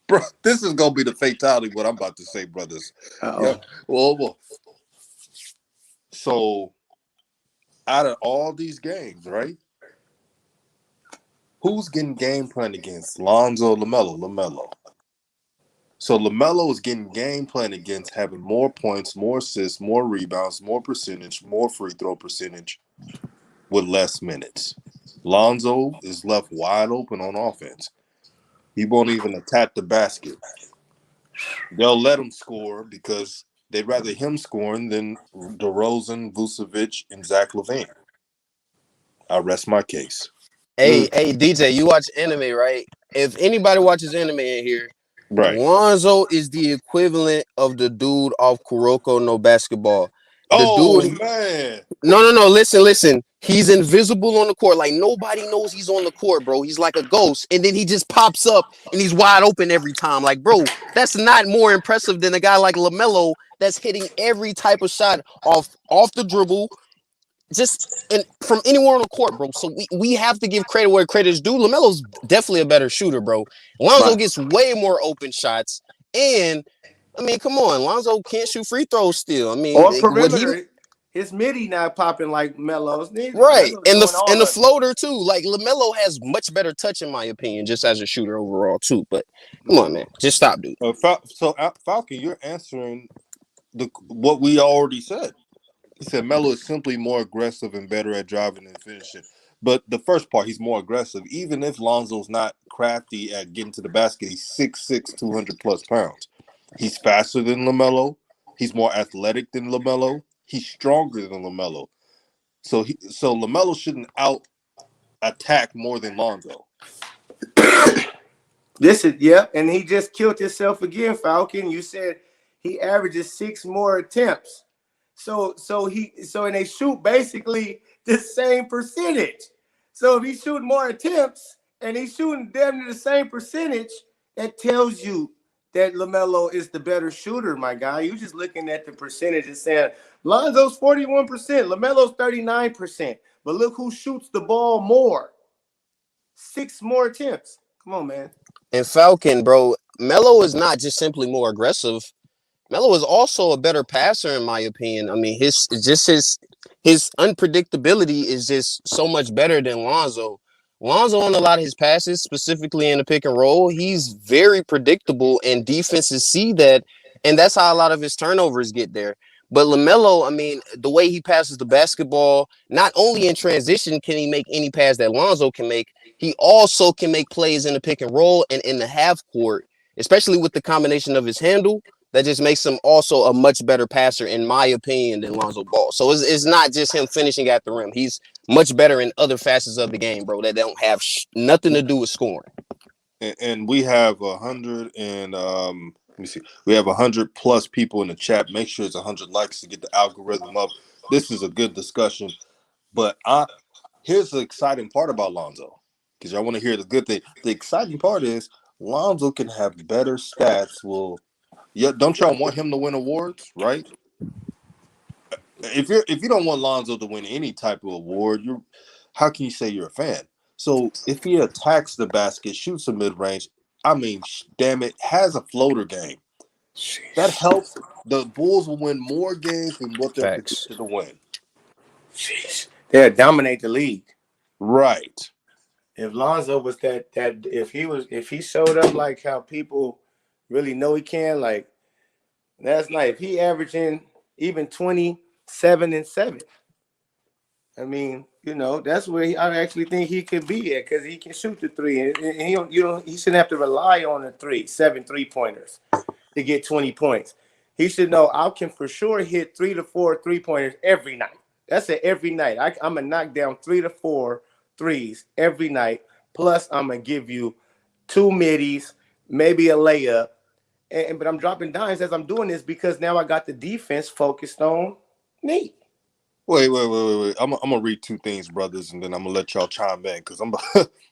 Bro, this is going to be the fatality, what I'm about to say, brothers. Yeah. Well. So, out of all these games, right? Who's getting game plan against? Lonzo, LaMelo. So LaMelo is getting game plan against having more points, more assists, more rebounds, more percentage, more free throw percentage with less minutes. Lonzo is left wide open on offense. He won't even attack the basket. They'll let him score because they'd rather him scoring than DeRozan, Vucevic, and Zach LaVine. I rest my case. Hey, DJ, you watch anime, right? If anybody watches anime in here, Right. Lonzo is the equivalent of the dude off Kuroko no Basketball. Man. No. Listen. He's invisible on the court. Like, nobody knows he's on the court, bro. He's like a ghost. And then he just pops up and he's wide open every time. Like, bro, that's not more impressive than a guy like LaMelo that's hitting every type of shot off the dribble, from anywhere on the court, bro. So we have to give credit where credit is due. LaMelo's definitely a better shooter, bro. Lonzo gets way more open shots. And, I mean, come on. Lonzo can't shoot free throws still. I mean, or perimeter. His midi not popping like Melo's. Right. And the floater, too. Like, LaMelo has much better touch, in my opinion, just as a shooter overall, too. But, come on, man. Just stop, dude. Falcon, you're answering what we already said. He said Melo is simply more aggressive and better at driving and finishing. But the first part, he's more aggressive. Even if Lonzo's not crafty at getting to the basket, he's 6'6", 200-plus pounds. He's faster than LaMelo. He's more athletic than LaMelo. He's stronger than LaMelo. So LaMelo shouldn't out-attack more than Lonzo. And he just killed himself again, Falcon. You said he averages 6 more attempts. So they shoot basically the same percentage. So if he's shooting more attempts and he's shooting damn near the same percentage, that tells you that LaMelo is the better shooter, my guy. You just looking at the percentage and saying Lonzo's 41%, LaMelo's 39%. But look who shoots the ball more. 6 more attempts. Come on, man. And Falcon, bro, Melo is not just simply more aggressive. Melo is also a better passer, in my opinion. I mean, his unpredictability is just so much better than Lonzo. Lonzo, on a lot of his passes, specifically in the pick and roll, he's very predictable, and defenses see that, and that's how a lot of his turnovers get there. But LaMelo, I mean, the way he passes the basketball, not only in transition can he make any pass that Lonzo can make, he also can make plays in the pick and roll and in the half court, especially with the combination of his handle. That just makes him also a much better passer, in my opinion, than Lonzo Ball. So it's not just him finishing at the rim. He's much better in other facets of the game, bro, that don't have nothing to do with scoring. And we have 100 and let me see. We have 100 plus people in the chat. Make sure it's 100 likes to get the algorithm up. This is a good discussion. But here's the exciting part about Lonzo, because y'all want to hear the good thing. The exciting part is Lonzo can have better stats. Well, yeah, don't y'all want him to win awards, right? If you don't want Lonzo to win any type of award, how can you say you're a fan? So if he attacks the basket, shoots a mid range, I mean, damn it, has a floater game. That helps. The Bulls will win more games than what they're Facts. predicted to win. Jeez. They'll dominate the league. Right. If Lonzo was if he showed up like how people really know he can, like last night, if he averaging even 27 and 7, I mean, that's where I actually think he could be at, because he can shoot the three, and he shouldn't have to rely on the 7 3-pointers to get 20 points. He should know I can for sure hit 3 to 4 3-pointers every night. That's it, every night. I'm gonna knock down 3 to 4 threes every night. Plus, I'm gonna give you 2 middies, maybe a layup. But I'm dropping dimes as I'm doing this because now I got the defense focused on me. Wait. I'm gonna read 2 things, brothers, and then I'm gonna let y'all chime in, because I'm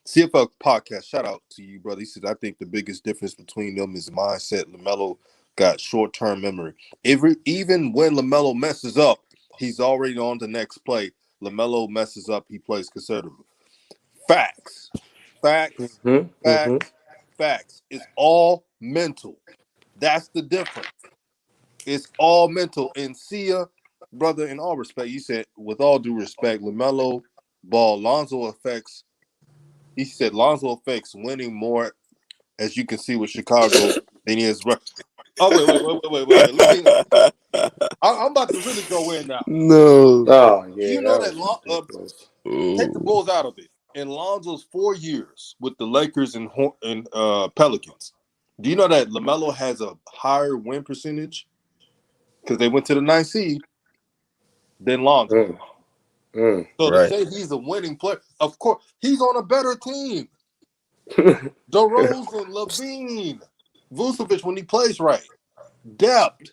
CFL podcast. Shout out to you, brother. He said, I think the biggest difference between them is mindset. LaMelo got short-term memory. Even when LaMelo messes up, he's already on the next play. LaMelo messes up, he plays conservative. Facts. It's all mental. That's the difference. It's all mental. And Sia, brother, in all respect, you said, with all due respect, Lamelo Ball, Lonzo affects winning more, as you can see with Chicago, than he is. Oh, wait. Let me. I'm about to really go in now. No. Oh, yeah. You know that take the Bulls out of it. In Lonzo's 4 years with the Lakers and Pelicans, do you know that LaMelo has a higher win percentage, because they went to the 9th seed, than Lonzo? So right. to say he's a winning player, of course, he's on a better team. DeRozan, Levine, Vucevic, when he plays right. Depth.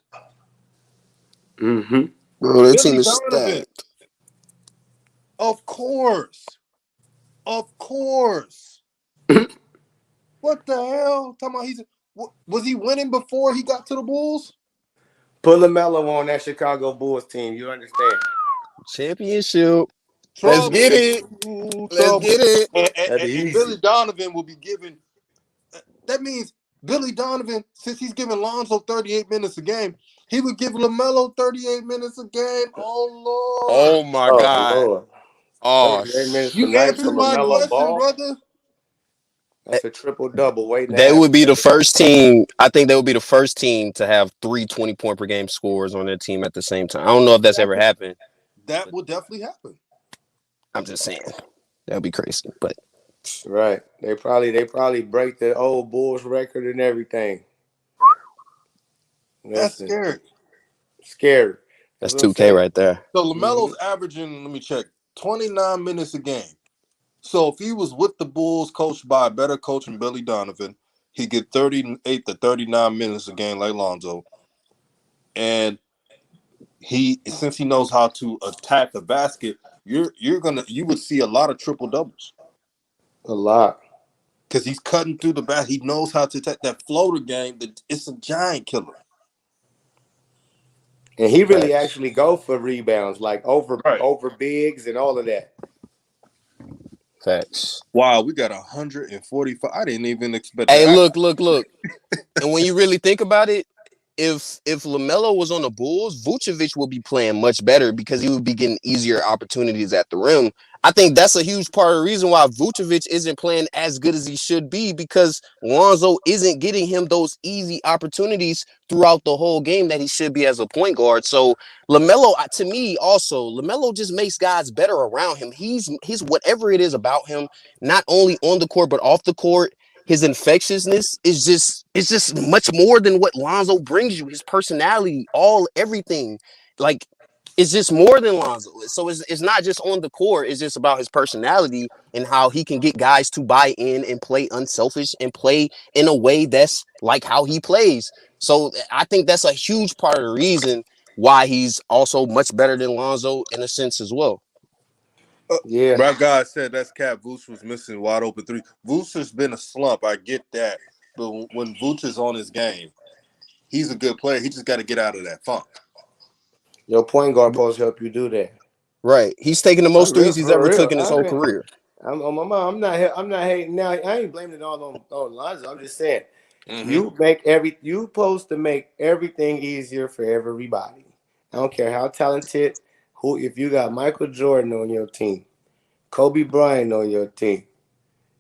Bro, that team Billy is Donovan. stacked. Of course. What the hell? Talking about was he winning before he got to the Bulls? Put LaMelo on that Chicago Bulls team. You understand? Championship. Trouble. Let's get it. Let's get it. And Billy Donovan will be giving. That means Billy Donovan, since he's giving Lonzo 38 minutes a game, he would give LaMelo 38 minutes a game. Oh, Lord. Oh, my God. Lord. Oh, 38 minutes You tonight for answered my LaMelo question, Ball. brother. That's a triple-double waiting. They would be the first team. I think they would be the first team to have 3 20-point per game scores on their team at the same time. I don't know if that's ever happened. That will definitely happen. I'm just saying. That would be crazy. But right. They probably break the old Bulls record and everything. That's scary. Scary. that's 2K right there. So LaMelo's averaging, let me check, 29 minutes a game. So if he was with the Bulls, coached by a better coach than Billy Donovan, he'd get 38 to 39 minutes a game like Lonzo. And since he knows how to attack the basket, you would see a lot of triple doubles. A lot. Because he's cutting through the basket. He knows how to attack that floater game. It's a giant killer. And he really actually go for rebounds, like over bigs and all of that. Facts. Wow, we got 145. I didn't even expect Hey, that. look. And when you really think about it, if LaMelo was on the Bulls, Vucevic would be playing much better because he would be getting easier opportunities at the rim. I think that's a huge part of the reason why Vucevic isn't playing as good as he should be, because Lonzo isn't getting him those easy opportunities throughout the whole game that he should be as a point guard. So LaMelo, to me, also LaMelo just makes guys better around him. He's whatever it is about him, not only on the court but off the court. His infectiousness is just, it's just much more than what Lonzo brings you. His personality, everything, like, it's just more than Lonzo. So it's not just on the court. It's just about his personality and how he can get guys to buy in and play unselfish and play in a way that's like how he plays. So I think that's a huge part of the reason why he's also much better than Lonzo in a sense as well. Yeah. My guy said that's Cat Vooch was missing wide open three. Vooch has been a slump. I get that. But when Vooch is on his game, he's a good player. He just got to get out of that funk. Your point guard supposed to help you do that. Right. He's taking the most threes he's ever took in his whole career. I'm on my mom. I'm not hating now. I ain't blaming it all on Lonzo. I'm just saying you supposed to make everything easier for everybody. I don't care how talented, if you got Michael Jordan on your team, Kobe Bryant on your team,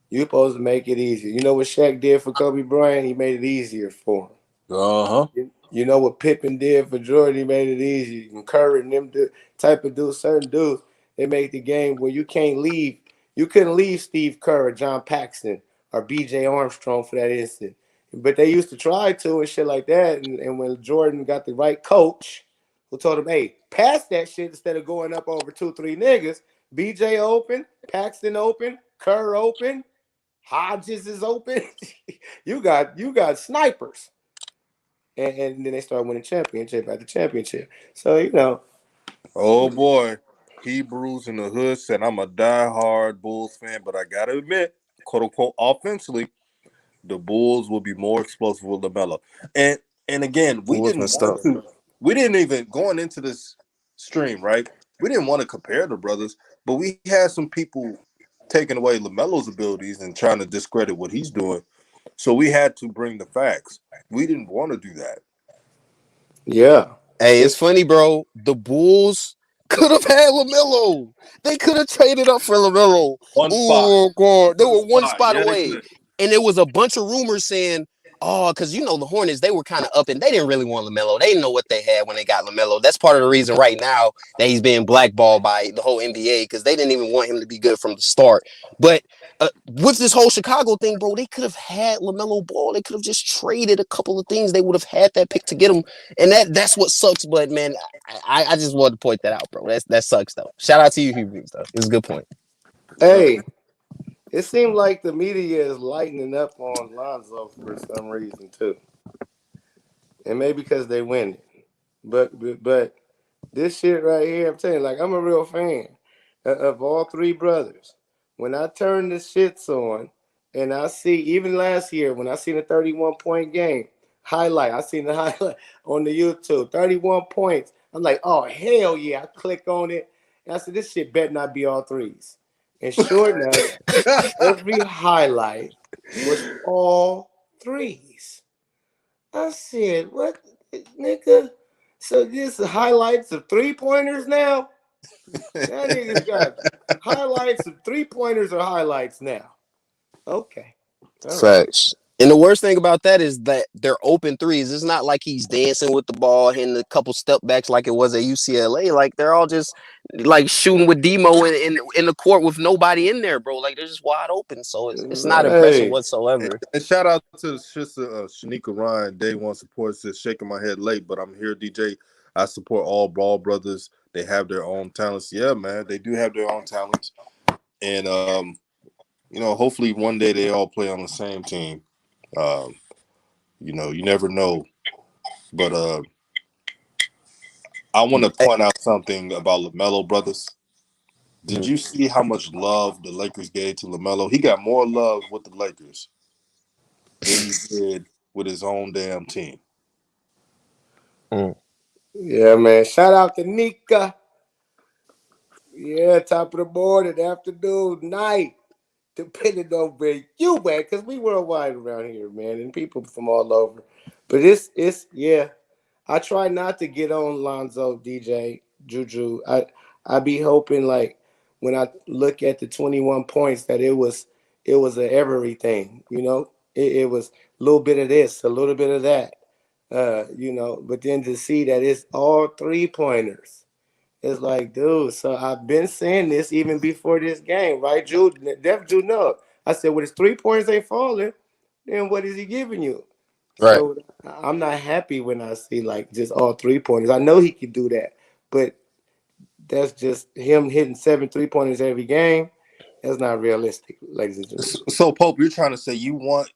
you supposed to make it easier. You know what Shaq did for Kobe Bryant? He made it easier for him. You know what Pippen did for Jordan? He made it easy. And Curry and them type of dudes, certain dudes, they make the game where you can't leave. You couldn't leave Steve Kerr or John Paxson or B.J. Armstrong for that instant. But they used to try to and shit like that. And when Jordan got the right coach who told him, hey, pass that shit instead of going up over 2-3 niggas, B.J. open, Paxton open, Kerr open, Hodges is open. you got snipers. And then they start winning championship after championship. So, you know. Oh, boy. Hebrews in the Hood said, I'm a diehard Bulls fan, but I got to admit, quote-unquote, offensively, the Bulls will be more explosive with LaMelo. And again, we didn't even, going into this stream, right? We didn't want to compare the brothers, but we had some people taking away LaMelo's abilities and trying to discredit what he's doing. So we had to bring the facts. We didn't want to do that. Yeah. Hey, it's funny, bro. The Bulls could have had LaMelo. They could have traded up for LaMelo. Oh, God. They were one spot away. And there was a bunch of rumors saying, oh, because, you know, the Hornets, they were kind of up and they didn't really want LaMelo. They didn't know what they had when they got LaMelo. That's part of the reason right now that he's being blackballed by the whole NBA, because they didn't even want him to be good from the start. But with this whole Chicago thing, bro, they could have had LaMelo Ball. They could have just traded a couple of things. They would have had that pick to get him. And that's what sucks. But, man, I just wanted to point that out, bro. That sucks, though. Shout out to you, Hebrews, though. It's a good point. Hey, it seemed like the media is lightening up on Lonzo for some reason, too. And maybe because they win it. But this shit right here, I'm telling you, like, I'm a real fan of all three brothers. When I turn the shits on and I see, even last year, when I seen a 31-point game, I seen the highlight on the YouTube, 31 points. I'm like, oh, hell yeah. I click on it. And I said, this shit better not be all threes. And sure enough, every highlight was all threes. I said, what, nigga? So this is highlights of 3-pointers now? That nigga's got highlights of 3-pointers or highlights now. Okay. All Facts. Right. And the worst thing about that is that they're open threes. It's not like he's dancing with the ball, hitting a couple step backs like it was at UCLA. Like, they're all just like shooting with Demo in the court with nobody in there, bro. Like, they're just wide open. So it's not impressive whatsoever. And shout out to sister Shanika Ryan, Day One Support, says, shaking my head late, but I'm here, DJ. I support all Ball brothers. They have their own talents. Yeah, man, they do have their own talents. And, you know, hopefully one day they all play on the same team. You know, you never know. But I want to point out something about LaMelo brothers. Did you see how much love the Lakers gave to LaMelo? He got more love with the Lakers than he did with his own damn team. Yeah, man. Shout out to Nika. Yeah, top of the morning, afternoon, night. Depending on where you at, because we worldwide around here, man, and people from all over. But it's yeah. I try not to get on Lonzo, DJ, Juju. I be hoping like when I look at the 21 points that it was a everything, It was a little bit of this, a little bit of that. But then to see that it's all 3-pointers. It's like, dude, so I've been saying this even before this game, right? Jude, Def Jude, no. I said, well, his 3-pointers ain't falling, then what is he giving you? Right. So I'm not happy when I see like just all 3-pointers. I know he could do that, but that's just him hitting 7 3-pointers every game. That's not realistic, ladies and gentlemen. So Pope, you're trying to say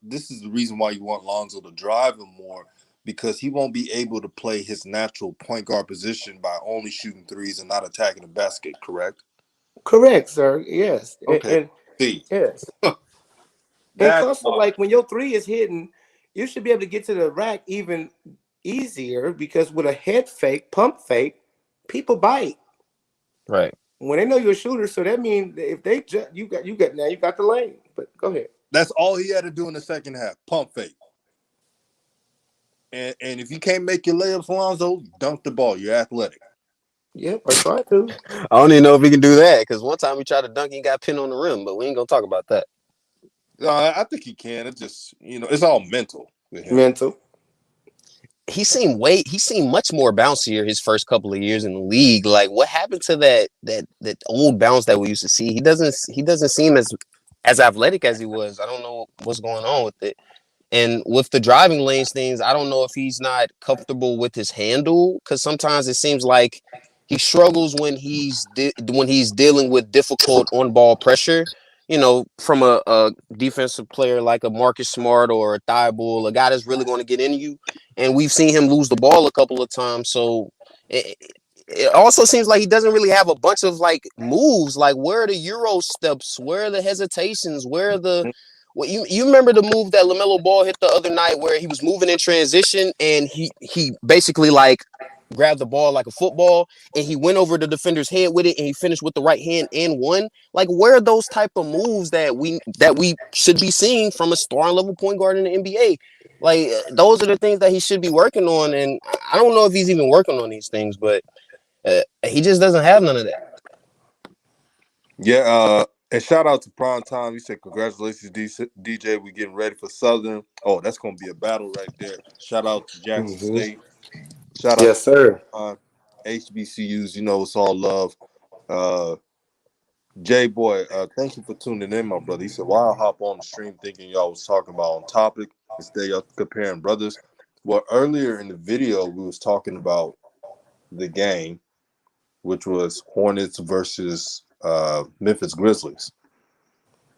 this is the reason why you want Lonzo to drive him more because he won't be able to play his natural point guard position by only shooting threes and not attacking the basket, correct? Correct, sir. Yes, and, Okay. and See, yes, and that's also why. like when your three is hitting, you should be able to get to the rack even easier because with a head fake, pump fake, people bite Right. when they know you're a shooter. So that means if they you got the lane. But go ahead. That's all he had to do in the second half. Pump fake. And if you can't make your layups, Lonzo, dunk the ball. You're athletic. Yep, or try to I don't even know if he can do that because one time he tried to dunk and got pinned on the rim, but we ain't gonna talk about that. I think he can. It's just it's all mental with him. mental. He seemed much more bouncier his first couple of years in the league. Like what happened to that old bounce that we used to see? He doesn't seem as athletic as he was. I don't know what's going on with it. And with the driving lanes things, I don't know if he's not comfortable with his handle because sometimes it seems like he struggles when when he's dealing with difficult on ball pressure. From a defensive player like a Marcus Smart or a Thibault, a guy that's really going to get into you. And we've seen him lose the ball a couple of times. So it, it also seems like he doesn't really have a bunch of like moves. Like where are the Euro steps? Where are the hesitations? Where are the well, you remember the move that Lamelo Ball hit the other night where he was moving in transition and he basically like grabbed the ball like a football and he went over the defender's head with it and he finished with the right hand and won. Like where are those type of moves that we should be seeing from a starting level point guard in the NBA? Like those are the things that he should be working on, and I don't know if he's even working on these things, but he just doesn't have none of that. Yeah, and shout out to Prime Time. He said, "Congratulations, DJ. We getting ready for Southern. Oh, that's gonna be a battle right there. Shout out to Jackson Hmm. State. Shout out Yes, sir. to HBCUs. It's all love. Uh, Jay Boy, thank you for tuning in, my brother. He said, "Why I hop on the stream thinking y'all was talking about on topic instead y'all comparing brothers." Well, earlier in the video we was talking about the game, which was Hornets versus Memphis Grizzlies.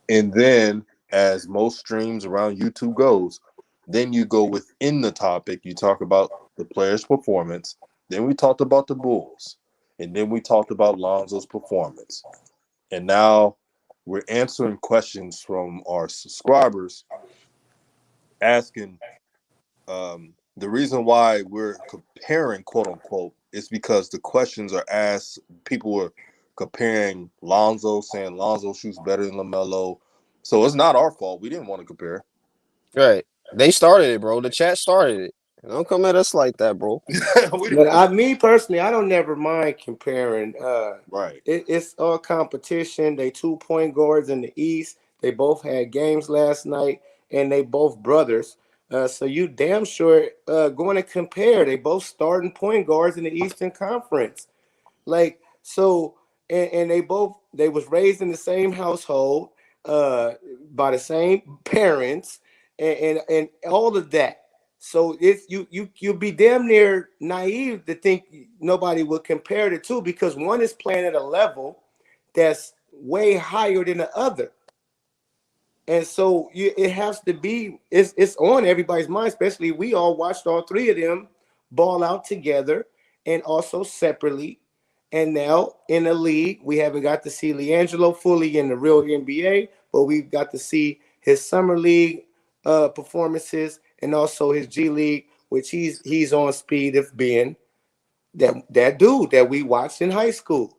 And then, as most streams around YouTube goes, then you go within the topic. You talk about the player's performance. Then we talked about the Bulls. And then we talked about Lonzo's performance. And now we're answering questions from our subscribers asking the reason why we're comparing, quote unquote, is because the questions are asked. People were comparing Lonzo, saying Lonzo shoots better than LaMelo. So it's not our fault. We didn't want to compare. Right? They started it, bro. The chat started it. Don't come at us like that, bro. We didn't But want me personally, I don't never mind comparing. right. It's all competition. They 2-point guards in the East. They both had games last night, and they both brothers. So you damn sure going to compare. They both starting point guards in the Eastern Conference. Like so, and they was raised in the same household, uh, by the same parents, and all of that. So it's you'd be damn near naive to think nobody would compare the two because one is playing at a level that's way higher than the other. And so it has to be it's on everybody's mind, especially we all watched all three of them ball out together and also separately. And now in the league, we haven't got to see Leangelo fully in the real NBA, but we've got to see his summer league performances and also his G League, which he's on speed of being that dude that we watched in high school.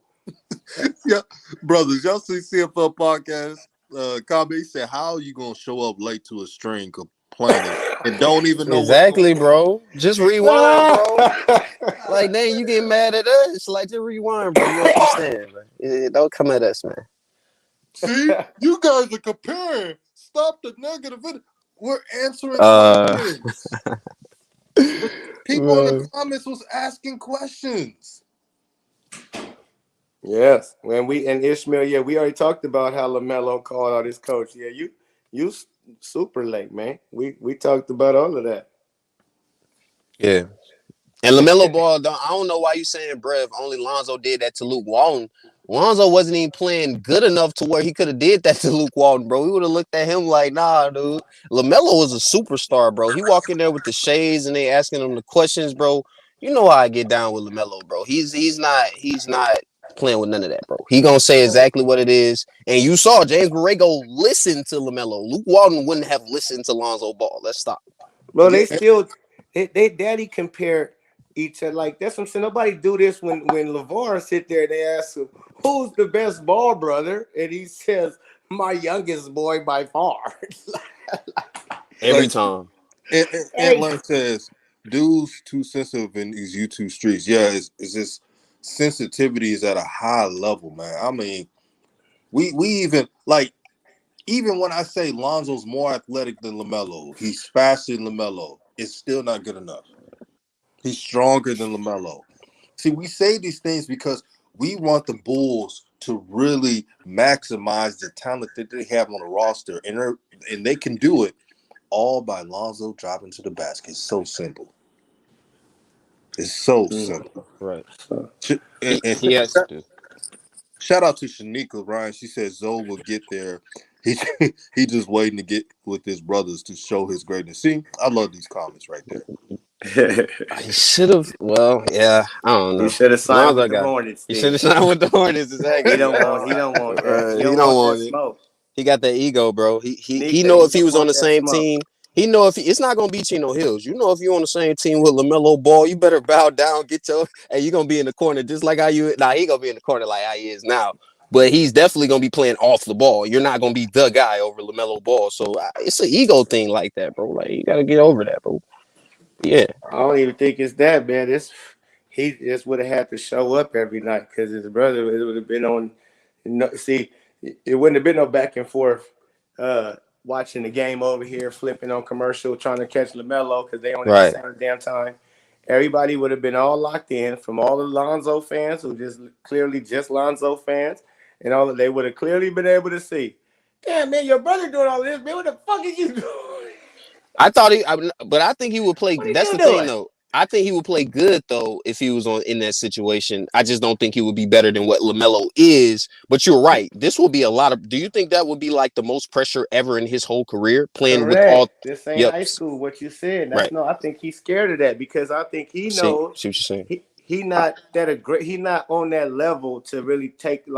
Yeah, brothers, y'all see CFL podcast. Kabe said, "How are you gonna show up late to a stream complaining and don't even know what's going Exactly, on. bro. Just rewind, bro. Like, then you get mad at us. Like, just rewind, bro. You understand, bro. Don't come at us, man. See, you guys are comparing. Stop the negative. We're answering Uh, questions. People in the comments was asking questions. Yes, when we and Ishmael, yeah, we already talked about how Lamelo called out his coach. Yeah, you super late, man. We talked about all of that. yeah. And Lamelo Ball, I don't know why you saying, bruh, if only Lonzo did that to Luke Walton. Lonzo wasn't even playing good enough to where he could have did that to Luke Walton, bro. We would have looked at him like, nah, dude. LaMelo was a superstar, bro. He walk in there with the shades and they asking him the questions, bro. You know how I get down with LaMelo, bro. He's not playing with none of that, bro. He gonna say exactly what it is. And you saw James Borrego listen to LaMelo. Luke Walton wouldn't have listened to Lonzo Ball. Let's stop. Bro, Yeah, they still they daddy compare each other. Like that's what I'm saying. Nobody do this when LeVar sit there and they ask him, who's the best ball brother? And he says, my youngest boy by far. Every like time. and like says, dudes too sensitive in these YouTube streets. Yeah, it's just sensitivity is at a high level, man. I mean, we even like even when I say Lonzo's more athletic than LaMelo, he's faster than LaMelo. It's still not good enough. He's stronger than LaMelo. See, we say these things because we want the Bulls to really maximize the talent that they have on the roster, and they can do it all by Lonzo driving to the basket. It's so simple. It's so simple. Right. And He has to. shout out to Shanika Ryan. She said Zoe will get there. He he just waiting to get with his brothers to show his greatness. See, I love these comments right there. He should have. Well, yeah, I don't He know. should have signed Lonzo with the got. Hornets. He should Then have signed with the Hornets. he Exactly. don't want. He don't want that. He He don't don't want that want it. smoke. He got that ego, bro. He Nika, know he if he don't was on want the that same smoke. team. He know if it's not gonna be Chino Hills. You know if you're on the same team with Lamelo Ball, you better bow down, get your. And you're gonna be in the corner just like how you. Nah, he gonna be in the corner like how he is now. But he's definitely gonna be playing off the ball. You're not gonna be the guy over Lamelo Ball. So it's an ego thing like that, bro. Like you gotta get over that, bro. Yeah. I don't even think it's that, man. He just would have had to show up every night because his brother it would have been on. See, it wouldn't have been no back and forth. Watching the game over here, flipping on commercial, trying to catch Lamelo because they on at the Right. same damn time. Everybody would have been all locked in from all the Lonzo fans who just clearly just Lonzo fans, and all of they would have clearly been able to see. Damn man, your brother doing all this, man. What the fuck are you doing? I thought but I think he would play. What are That's you the thing, doing? though. I think he would play good though if he was in that situation. I just don't think he would be better than what Lamelo is. But you're right. This will be a lot of. Do you think that would be like the most pressure ever in his whole career playing with all? Correct. This ain't Yep. high school. What you said. That's Right. no. I think he's scared of that because I think he knows See what you're saying. he not that great. He not on that level to really take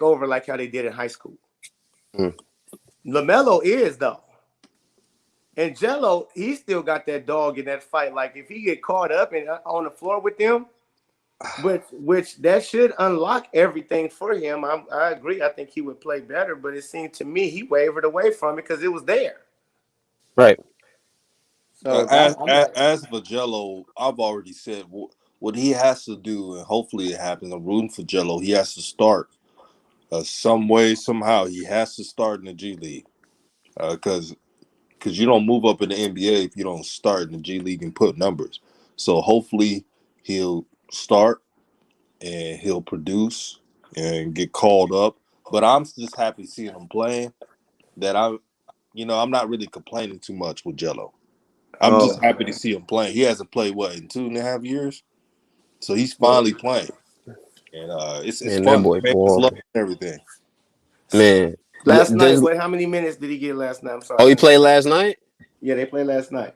over like how they did in high school. Mm. LaMelo is though, and Jello he still got that dog in that fight. Like if he get caught up and on the floor with them, which that should unlock everything for him. I agree. I think he would play better, but it seemed to me he wavered away from it because it was there. Right. So As, that I'm as like, as for Jello, I've already said what he has to do, and hopefully it happens. I'm rooting for Jello. He has to start some way, somehow. He has to start in the G League because you don't move up in the NBA if you don't start in the G League and put numbers. So hopefully he'll start and he'll produce and get called up. But I'm just happy seeing him playing. That I'm not really complaining too much with Jello. I'm just oh happy to man. see him playing. He hasn't played in 2.5 years, so he's Well, finally playing, and it's Man, that fun. boy Fans ball. love everything. Man. last night, Does, what? How many minutes did he get last night? I'm sorry, oh, I he didn't played hear. last night? Yeah, they played last night.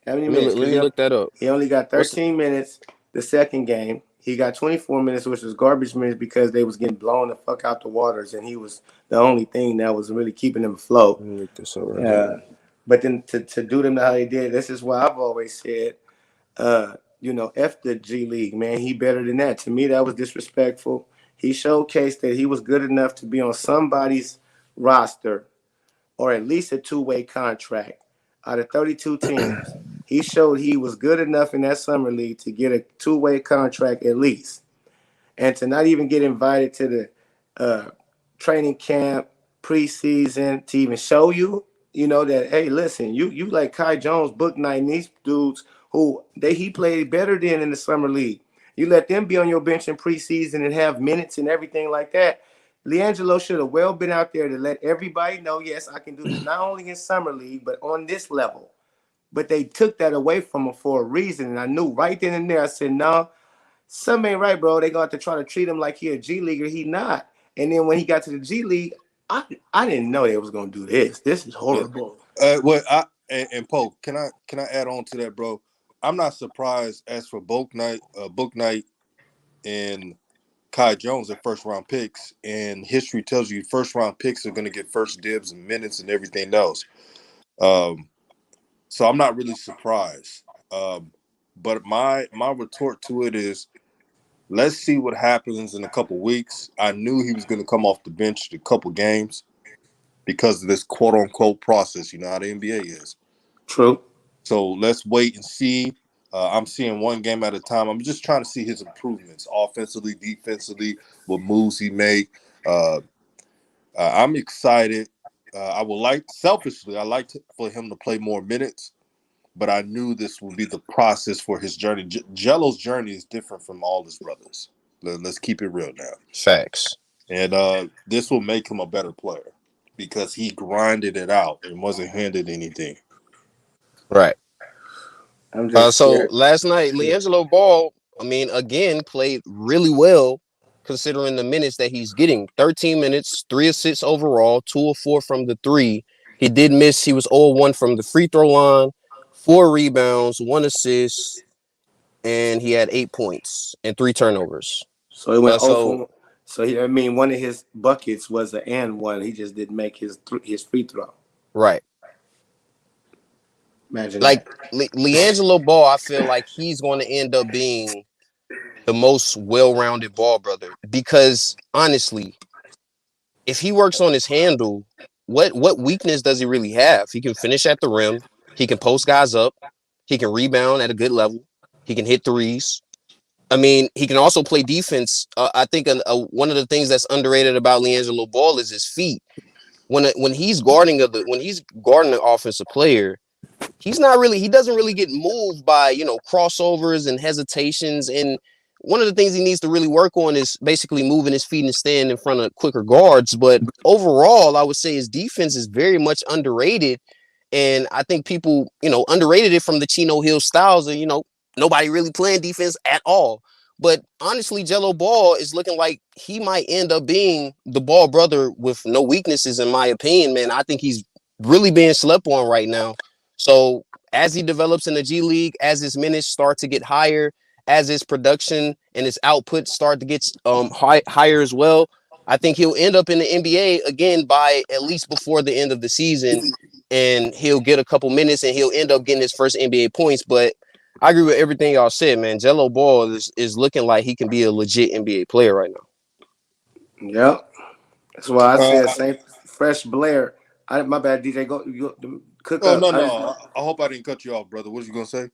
How many Let me minutes? look, let Because me look that up. he only got What's 13 minutes the second game. He got 24 minutes, which was garbage minutes because they was getting blown the fuck out the waters, and he was the only thing that was really keeping them afloat. let me look this up right here. Uh, but then to do them how they did, this is why I've always said, F the G League, man. He better than that. To me, that was disrespectful. He showcased that he was good enough to be on somebody's roster or at least a two-way contract. out of 32 teams. He showed he was good enough in that summer league to get a two-way contract at least, and to not even get invited to the training camp, preseason, to even show you, that, hey, listen, you like Kai Jones, Book Knight, and these dudes who he played better than in the summer league. You let them be on your bench in preseason and have minutes and everything like that. LiAngelo should have well been out there to let everybody know, yes, I can do this not only in summer league, but on this level. But they took that away from him for a reason. And I knew right then and there, I said, no, something ain't right, bro. They got to try to treat him like he a G leaguer. He not. And then when he got to the G League, I didn't know they was gonna do this. This is horrible. And Pope, can I add on to that, bro? I'm not surprised as for Book Knight, and Kai Jones at first round picks, and history tells you first round picks are going to get first dibs and minutes and everything else. So I'm not really surprised. But my retort to it is, let's see what happens in a couple weeks. I knew he was going to come off the bench a couple games because of this quote unquote process. You know how the NBA is. True. So let's wait and see. I'm seeing one game at a time. I'm just trying to see his improvements offensively, defensively, what moves he made. I'm excited. I would like, selfishly, I like for him to play more minutes, but I knew this would be the process for his journey. Jello's journey is different from all his brothers. Let's keep it real now. Facts. And this will make him a better player because he grinded it out and wasn't handed anything. Right. I'm just So scared. last night, LiAngelo Ball, I mean, again, played really well considering the minutes that he's getting. 13 minutes, 3 assists overall, 2 of 4 from the three. He did miss. He was 0-1 from the free throw line, 4 rebounds, 1 assist, and he had 8 points and 3 turnovers. So he went 0 So for. So one of his buckets was an and one. He just didn't make his free throw. right, Imagine that. like LiAngelo Ball, I feel like he's going to end up being the most well-rounded ball brother because honestly, if he works on his handle, what weakness does he really have? He can finish at the rim. He can post guys up. He can rebound at a good level. He can hit threes. I mean, he can also play defense. I think one of the things that's underrated about LiAngelo Ball is his feet. When he's guarding an offensive player, he doesn't really get moved by, crossovers and hesitations. And one of the things he needs to really work on is basically moving his feet and staying in front of quicker guards. But overall, I would say his defense is very much underrated. And I think people, underrated it from the Chino Hill styles of, nobody really playing defense at all. But honestly, Jello Ball is looking like he might end up being the Ball brother with no weaknesses, in my opinion, man. I think he's really being slept on right now. So as he develops in the G League, as his minutes start to get higher, as his production and his output start to get higher as well, I think he'll end up in the NBA again by at least before the end of the season, and he'll get a couple minutes and he'll end up getting his first NBA points. But I agree with everything y'all said, man. Jello Ball is looking like he can be a legit NBA player right now. Yep. That's why I Uh, said Saint Fresh Blair. My bad, DJ. Go cook no, up. no, no. I hope I didn't cut you off, brother. What was you gonna say?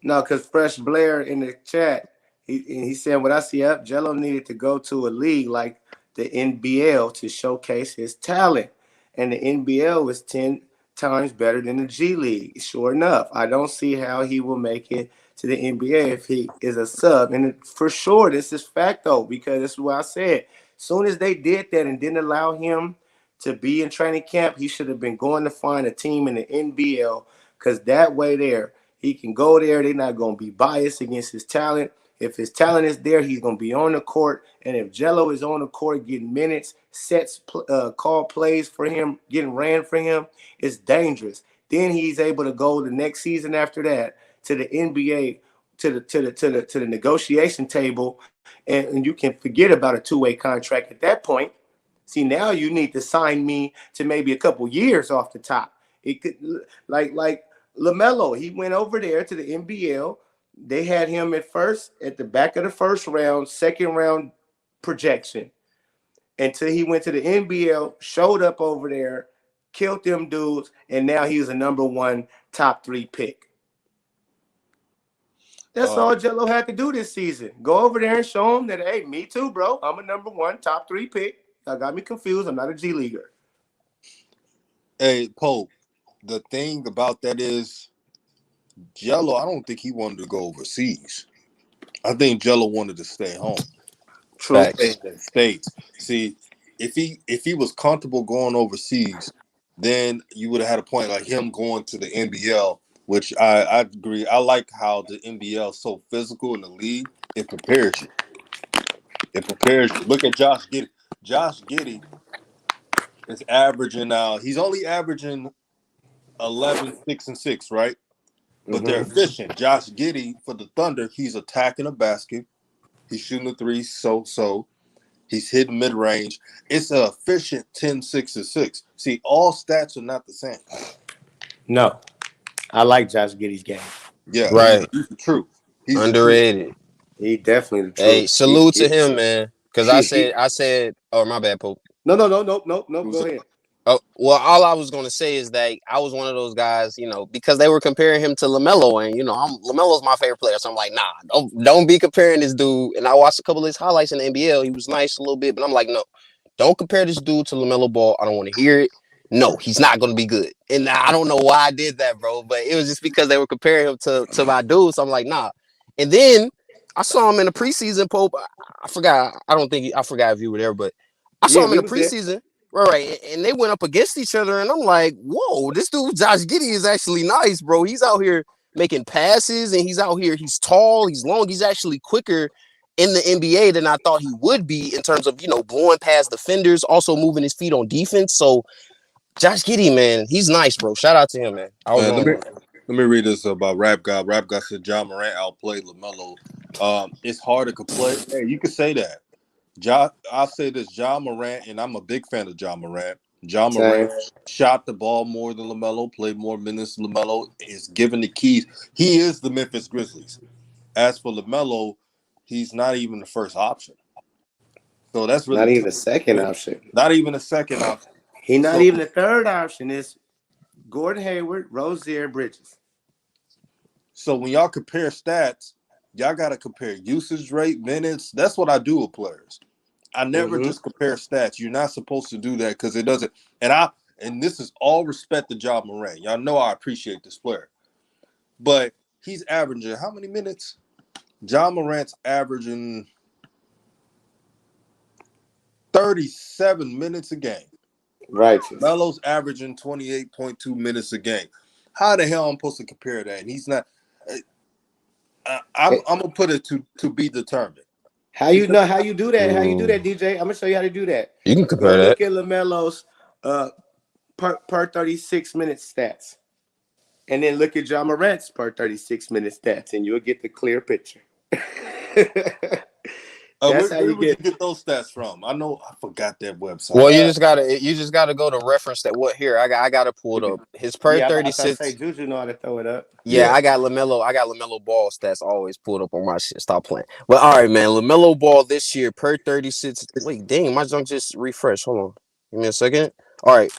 No, because Fresh Blair in the chat, he said what I see up. Jello needed to go to a league like the NBL to showcase his talent, and the NBL was 10 times better than the G League. Sure enough, I don't see how he will make it to the NBA if he is a sub. And for sure, this is fact though, because this is what I said. Soon as they did that and didn't allow him to be in training camp, he should have been going to find a team in the NBL, because that way there, he can go there. They're not going to be biased against his talent. If his talent is there, he's going to be on the court. And if Jello is on the court getting minutes, sets, call plays for him, getting ran for him, it's dangerous. Then he's able to go the next season after that to the NBA, to the negotiation table, and you can forget about a two-way contract at that point. See, now you need to sign me to maybe a couple years off the top. It could like Lamelo. He went over there to the NBL. They had him at the back of the first round, second round projection, until he went to the NBL, showed up over there, killed them dudes, and now he's a number 1 top 3 pick. That's all Jello had to do this season. Go over there and show him that, hey, me too, bro. I'm a number 1 top 3 pick. Y'all got me confused. I'm not a G leaguer. Hey, Pope, the thing about that is Jello, I don't think he wanted to go overseas. I think Jello wanted to stay home. True. Stay in the States. See, if he was comfortable going overseas, then you would have had a point like him going to the NBL, which I agree. I like how the NBL is so physical in the league. It prepares you. It prepares you. Look at Josh Giddey. Josh Giddey is averaging now. He's only averaging 11, 6, and 6, right? But they're efficient. Josh Giddey for the Thunder, he's attacking a basket. He's shooting the three, so. He's hitting mid-range. It's an efficient 10, 6, and 6. See, all stats are not the same. No. I like Josh Giddey's game. Yeah, right. He's the truth. He's Underrated. He definitely the truth. Hey, salute to him, man. Because I said, oh, my bad, Pope. No. Go ahead. Oh, well, all I was gonna say is that I was one of those guys, because they were comparing him to Lamelo, and Lamelo's my favorite player, so I'm like, nah, don't be comparing this dude. And I watched a couple of his highlights in the NBL. He was nice a little bit, but I'm like, no, don't compare this dude to Lamelo Ball. I don't want to hear it. No, he's not gonna be good. And I don't know why I did that, bro, but it was just because they were comparing him to my dude. So I'm like, nah. And then I saw him in the preseason, Pope. I forgot. I forgot if you were there, but I saw him in the preseason. There. Right, and they went up against each other, and I'm like, whoa, this dude, Josh Giddey, is actually nice, bro. He's out here making passes, and he's out here, he's tall, he's long, he's actually quicker in the NBA than I thought he would be in terms of, blowing past defenders, also moving his feet on defense. So, Josh Giddey, man, he's nice, bro. Shout out to him, man. Let me read this about Rap God. Rap God said John Morant outplayed LaMelo. It's hard to play. Hey, you could say that. I'll say this, John Morant, and I'm a big fan of John Morant. John Morant shot the ball more than LaMelo, played more minutes than LaMelo, is given the keys. He is the Memphis Grizzlies. As for LaMelo, he's not even the first option. So that's really not even a second option. Not even a second option. He's not even the third option. It's Gordon Hayward, Rozier, Bridges. So when y'all compare stats, y'all got to compare usage rate, minutes. That's what I do with players. I never just compare stats. You're not supposed to do that because it doesn't. And this is all respect to John Morant. Y'all know I appreciate this player. But he's averaging how many minutes? John Morant's averaging 37 minutes a game. Right. Melo's averaging 28.2 minutes a game. How the hell I'm supposed to compare that? And he's not. I'm gonna put it to be determined. How you do that? How you do that, DJ? I'm gonna show you how to do that. You can compare that. Look at LaMelo's per 36 minute stats, and then look at John Morant's per 36 minute stats, and you'll get the clear picture. Where would you get those stats from? I know I forgot that website. Well, you just gotta go to reference that. What here? I gotta pull it up. His per 36. I say Juju know how to throw it up. Yeah, I got LaMelo Ball stats always pulled up on my shit. Stop playing. Well, all right, man. LaMelo Ball this year per 36. Wait, dang, my junk just refreshed. Hold on, give me a second. All right.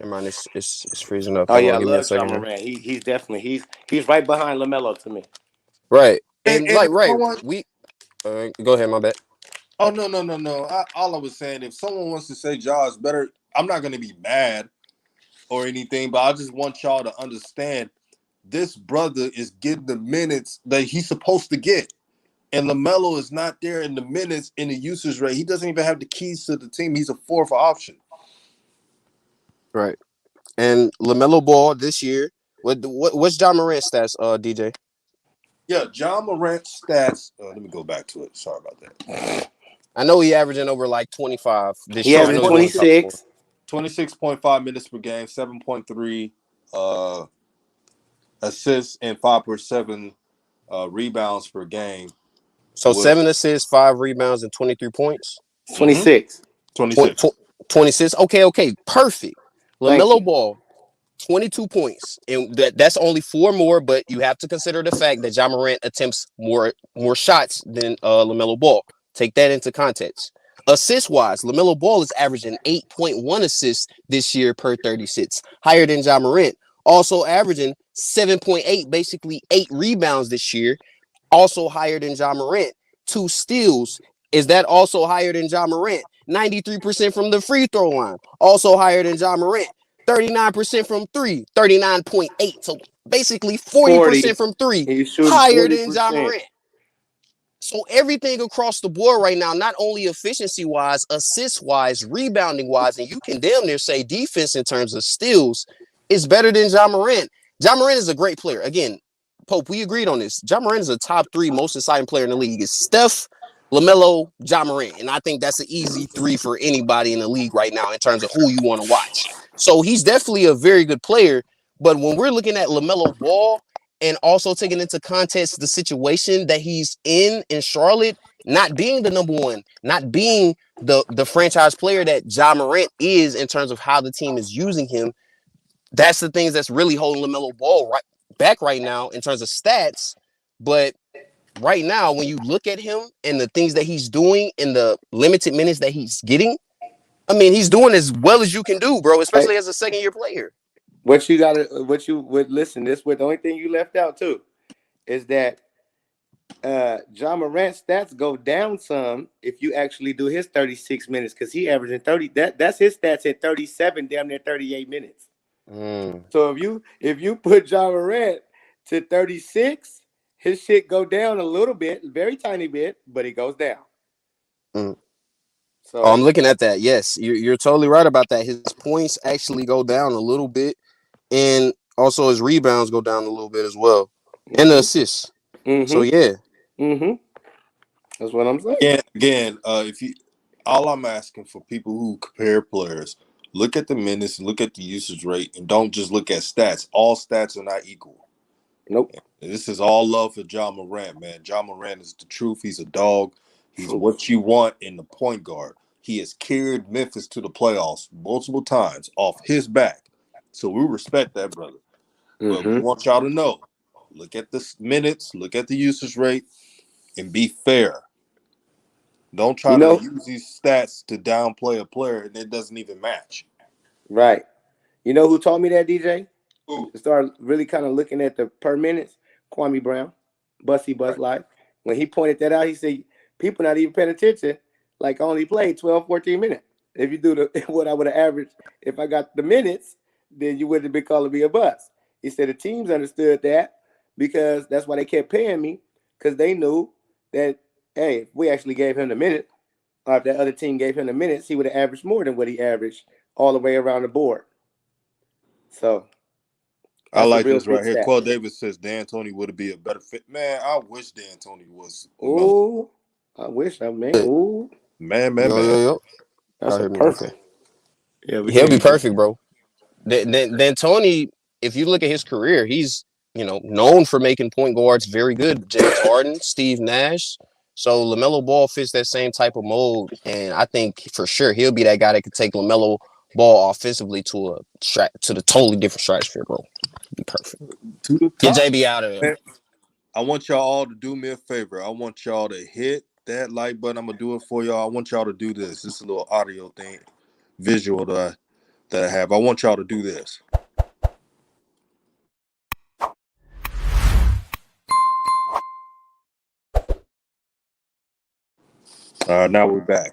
Never mind, it's freezing up. Hold on, I love John Morant. He's definitely he's right behind LaMelo to me. Right, and go ahead, my bad. Oh, no. All I was saying, if someone wants to say Ja's better, I'm not going to be mad or anything, but I just want y'all to understand this brother is getting the minutes that he's supposed to get. And LaMelo is not there in the minutes in the usage rate. He doesn't even have the keys to the team. He's a fourth option. Right. And LaMelo Ball this year, what's John Morant's stats, DJ? Yeah, John Morant's stats. Let me go back to it. Sorry about that. I know he averaging over like 25 this year. He averaging 26. 26.5 minutes per game, 7.3 assists, and 5.7 rebounds per game. So 7 assists, 5 rebounds, and 23 points? 26. 26. Okay. Perfect. LaMelo Ball, 22 points. And that's only 4 more, but you have to consider the fact that John Morant attempts more shots than LaMelo Ball. Take that into context. Assist-wise, Lamelo Ball is averaging 8.1 assists this year per 36, higher than Ja Morant. Also averaging 7.8, basically 8 rebounds this year, also higher than Ja Morant. 2 steals, is that also higher than Ja Morant? 93% from the free throw line, also higher than Ja Morant. 39% from 3, 39.8. So basically 40% from 3, He's shooting higher than Ja 40%. Morant. So everything across the board right now, not only efficiency-wise, assist-wise, rebounding-wise, and you can damn near say defense in terms of steals, is better than Ja Morant. Ja Morant is a great player. Again, Pope, we agreed on this. Ja Morant is a top 3 most exciting player in the league. It's Steph, LaMelo, Ja Morant. And I think that's an easy 3 for anybody in the league right now in terms of who you want to watch. So he's definitely a very good player. But when we're looking at LaMelo Ball, and also taking into context the situation that he's in Charlotte, not being the number one, not being the franchise player that Ja Morant is in terms of how the team is using him, that's the things that's really holding LaMelo Ball back right now in terms of stats. But right now, when you look at him and the things that he's doing in the limited minutes that he's getting, I mean, he's doing as well as you can do, bro, especially as a second-year player. Listen, this was the only thing you left out too, is that Ja Morant's stats go down some if you actually do his 36 minutes, because he averaging 30. That's his stats at 37, damn near 38 minutes. So if you put Ja Morant to 36, his shit go down a little bit, very tiny bit, but it goes down. So I'm looking at that. Yes, you're totally right about that. His points actually go down a little bit, and also his rebounds go down a little bit as well, and the assists. So yeah, that's what I'm saying. Again, if you, all I'm asking for people who compare players, look at the minutes, look at the usage rate, and don't just look at stats. All stats are not equal. Nope. And this is all love for Ja Morant, man. Ja Morant is the truth. He's a dog. He's what you want in the point guard. He has carried Memphis to the playoffs multiple times off his back. So we respect that, brother. But we want y'all to know, look at the minutes, look at the usage rate, and be fair. Don't try to use these stats to downplay a player, and it doesn't even match. Right. You know who taught me that, DJ? Ooh. To start really kind of looking at the per minutes? Kwame Brown, Bus Life. When he pointed that out, he said, people not even paying attention, like I only played 12, 14 minutes. If you do what I would have averaged, if I got the minutes, then you wouldn't have been calling me a bust. He said the teams understood that because that's why they kept paying me, because they knew that, hey, if we actually gave him the minute, or if that other team gave him the minutes, he would have averaged more than what he averaged all the way around the board. So I like this right here. Quell Davis says D'Antoni would be a better fit. Man, I wish D'Antoni was. Oh, I wish I man. Oh, man. Yo. That's a perfect. Okay. Yeah, he'll be perfect, bro. D'Antoni, if you look at his career, he's known for making point guards very good. James Harden, Steve Nash. So LaMelo Ball fits that same type of mold, and I think for sure he'll be that guy that could take LaMelo Ball offensively to the totally different stratosphere, bro. Be perfect. To the top. Get JB out of there. I want y'all all to do me a favor. I want y'all to hit that like button. I'm gonna do it for y'all. I want y'all to do this. This is a little audio thing, visual that I have. I want y'all to do this. Now we're back.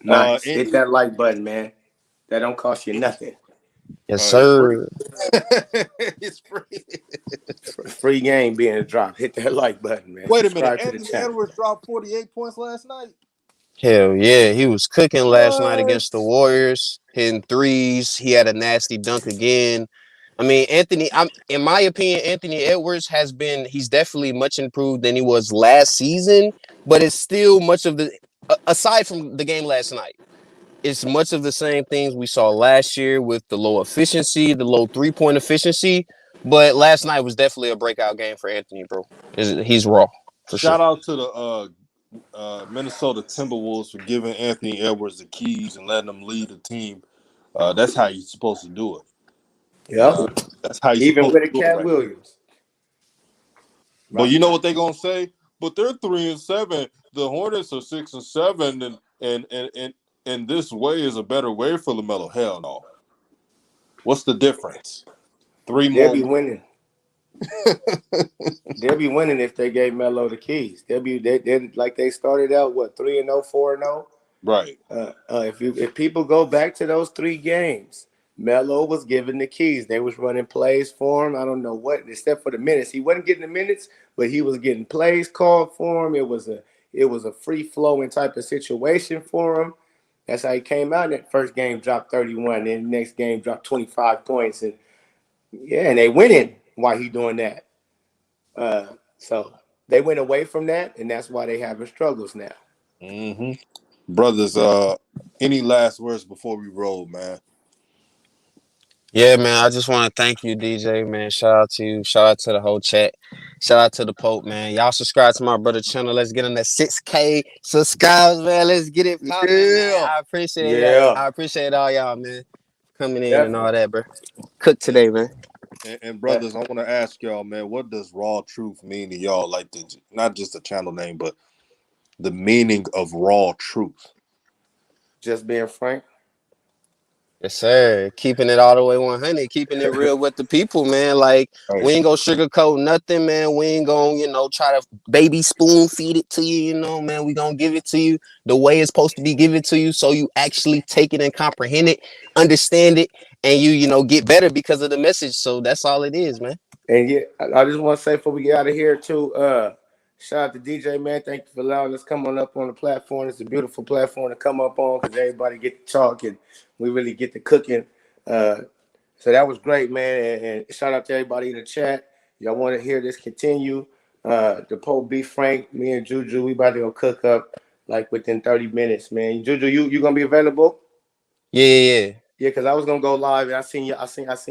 Nice. Hit that like button, man. That don't cost you nothing. Yes, sir. It's free. Free game being dropped. Hit that like button, man. Wait a minute. Anthony Edwards dropped 48 points last night. Hell yeah, he was cooking last night against the Warriors, hitting threes. He had a nasty dunk again. I mean, in my opinion, Anthony Edwards he's definitely much improved than he was last season, but it's still much of aside from the game last night, it's much of the same things we saw last year with the low efficiency, the low three-point efficiency. But last night was definitely a breakout game for Anthony, bro. He's raw. Shout out to the Minnesota Timberwolves for giving Anthony Edwards the keys and letting him lead the team. That's how you're supposed to do it. Yeah. That's how you even with a Cat Williams. But you know what they're gonna say? but they're 3-7. The Hornets are 6-7, and this way is a better way for LaMelo. Hell no. What's the difference? 3 They'll more be wins. winning. They'll be winning if they gave Melo the keys. They like they started out 3-0, 4-0. Right. If people go back to those 3 games, Melo was given the keys. They was running plays for him. I don't know what, except for the minutes. He wasn't getting the minutes, but he was getting plays called for him. It was a free flowing type of situation for him. That's how he came out in that first game, dropped 31, then the next game dropped 25 points, and they winning while he doing that. So they went away from that, and that's why they having struggles now. Mm-hmm. Brothers, any last words before we roll, man? Yeah, man. I just want to thank you, DJ, man. Shout out to you. Shout out to the whole chat. Shout out to the Pope, man. Y'all subscribe to my brother channel. Let's get on that 6K subscribers, man. Let's get it popping, man. I appreciate that. I appreciate all y'all, man, coming in and all that, bro. Cook today, man. And brothers, I want to ask y'all, man, what does Raw Truth mean to y'all? Like, not just the channel name, but the meaning of Raw Truth. Just being frank. Yes, sir. Keeping it all the way 100, keeping it real with the people, man. Like, we ain't gonna sugarcoat nothing, man. We ain't gonna, try to baby spoon feed it to you, man. We gonna give it to you the way it's supposed to be given to you, so you actually take it and comprehend it, understand it, and you get better because of the message. So that's all it is, man. And yeah, I just want to say before we get out of here too, shout out to DJ, man. Thank you for allowing us to come on up on the platform. It's a beautiful platform to come up on because everybody get to talk and we really get to cooking. So that was great, man. And shout out to everybody in the chat. Y'all want to hear this continue? The Pope B Frank, me and Juju, we about to go cook up like within 30 minutes, man. Juju, you gonna be available? Yeah. Yeah, because I was gonna go live and I seen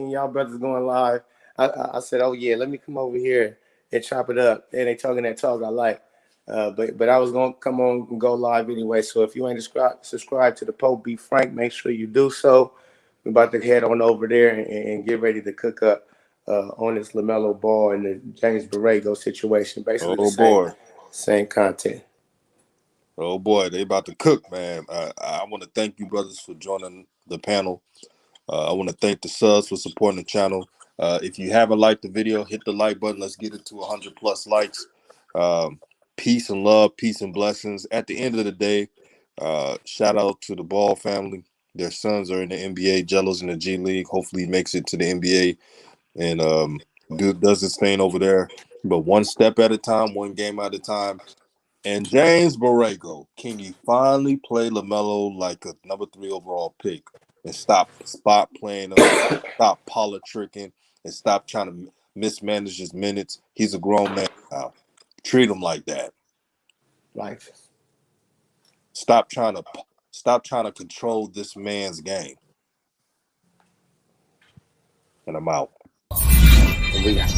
y'all brothers going live. I said, oh yeah, let me come over here and chop it up. And they talking that talk I like. But I was gonna come on and go live anyway. So if you ain't subscribe to the Pope B Frank, make sure you do so. We're about to head on over there and get ready to cook up on this Lamelo Ball and the James Borrego situation. Basically same content. Oh boy, they about to cook, man. I want to thank you, brothers, for joining the panel. I want to thank the subs for supporting the channel. If you haven't liked the video, hit the like button. Let's get it to 100+ likes. Peace and love, peace and blessings. At the end of the day, shout out to the Ball family. Their sons are in the NBA. Jello's in the G League. Hopefully, he makes it to the NBA and does his thing over there. But one step at a time, one game at a time. And James Borrego, can you finally play LaMelo like a number 3 overall pick and stop spot playing him, stop politicking, and stop trying to mismanage his minutes? He's a grown man now. Treat him like that. Life. Stop trying to control this man's game. And I'm out. And we got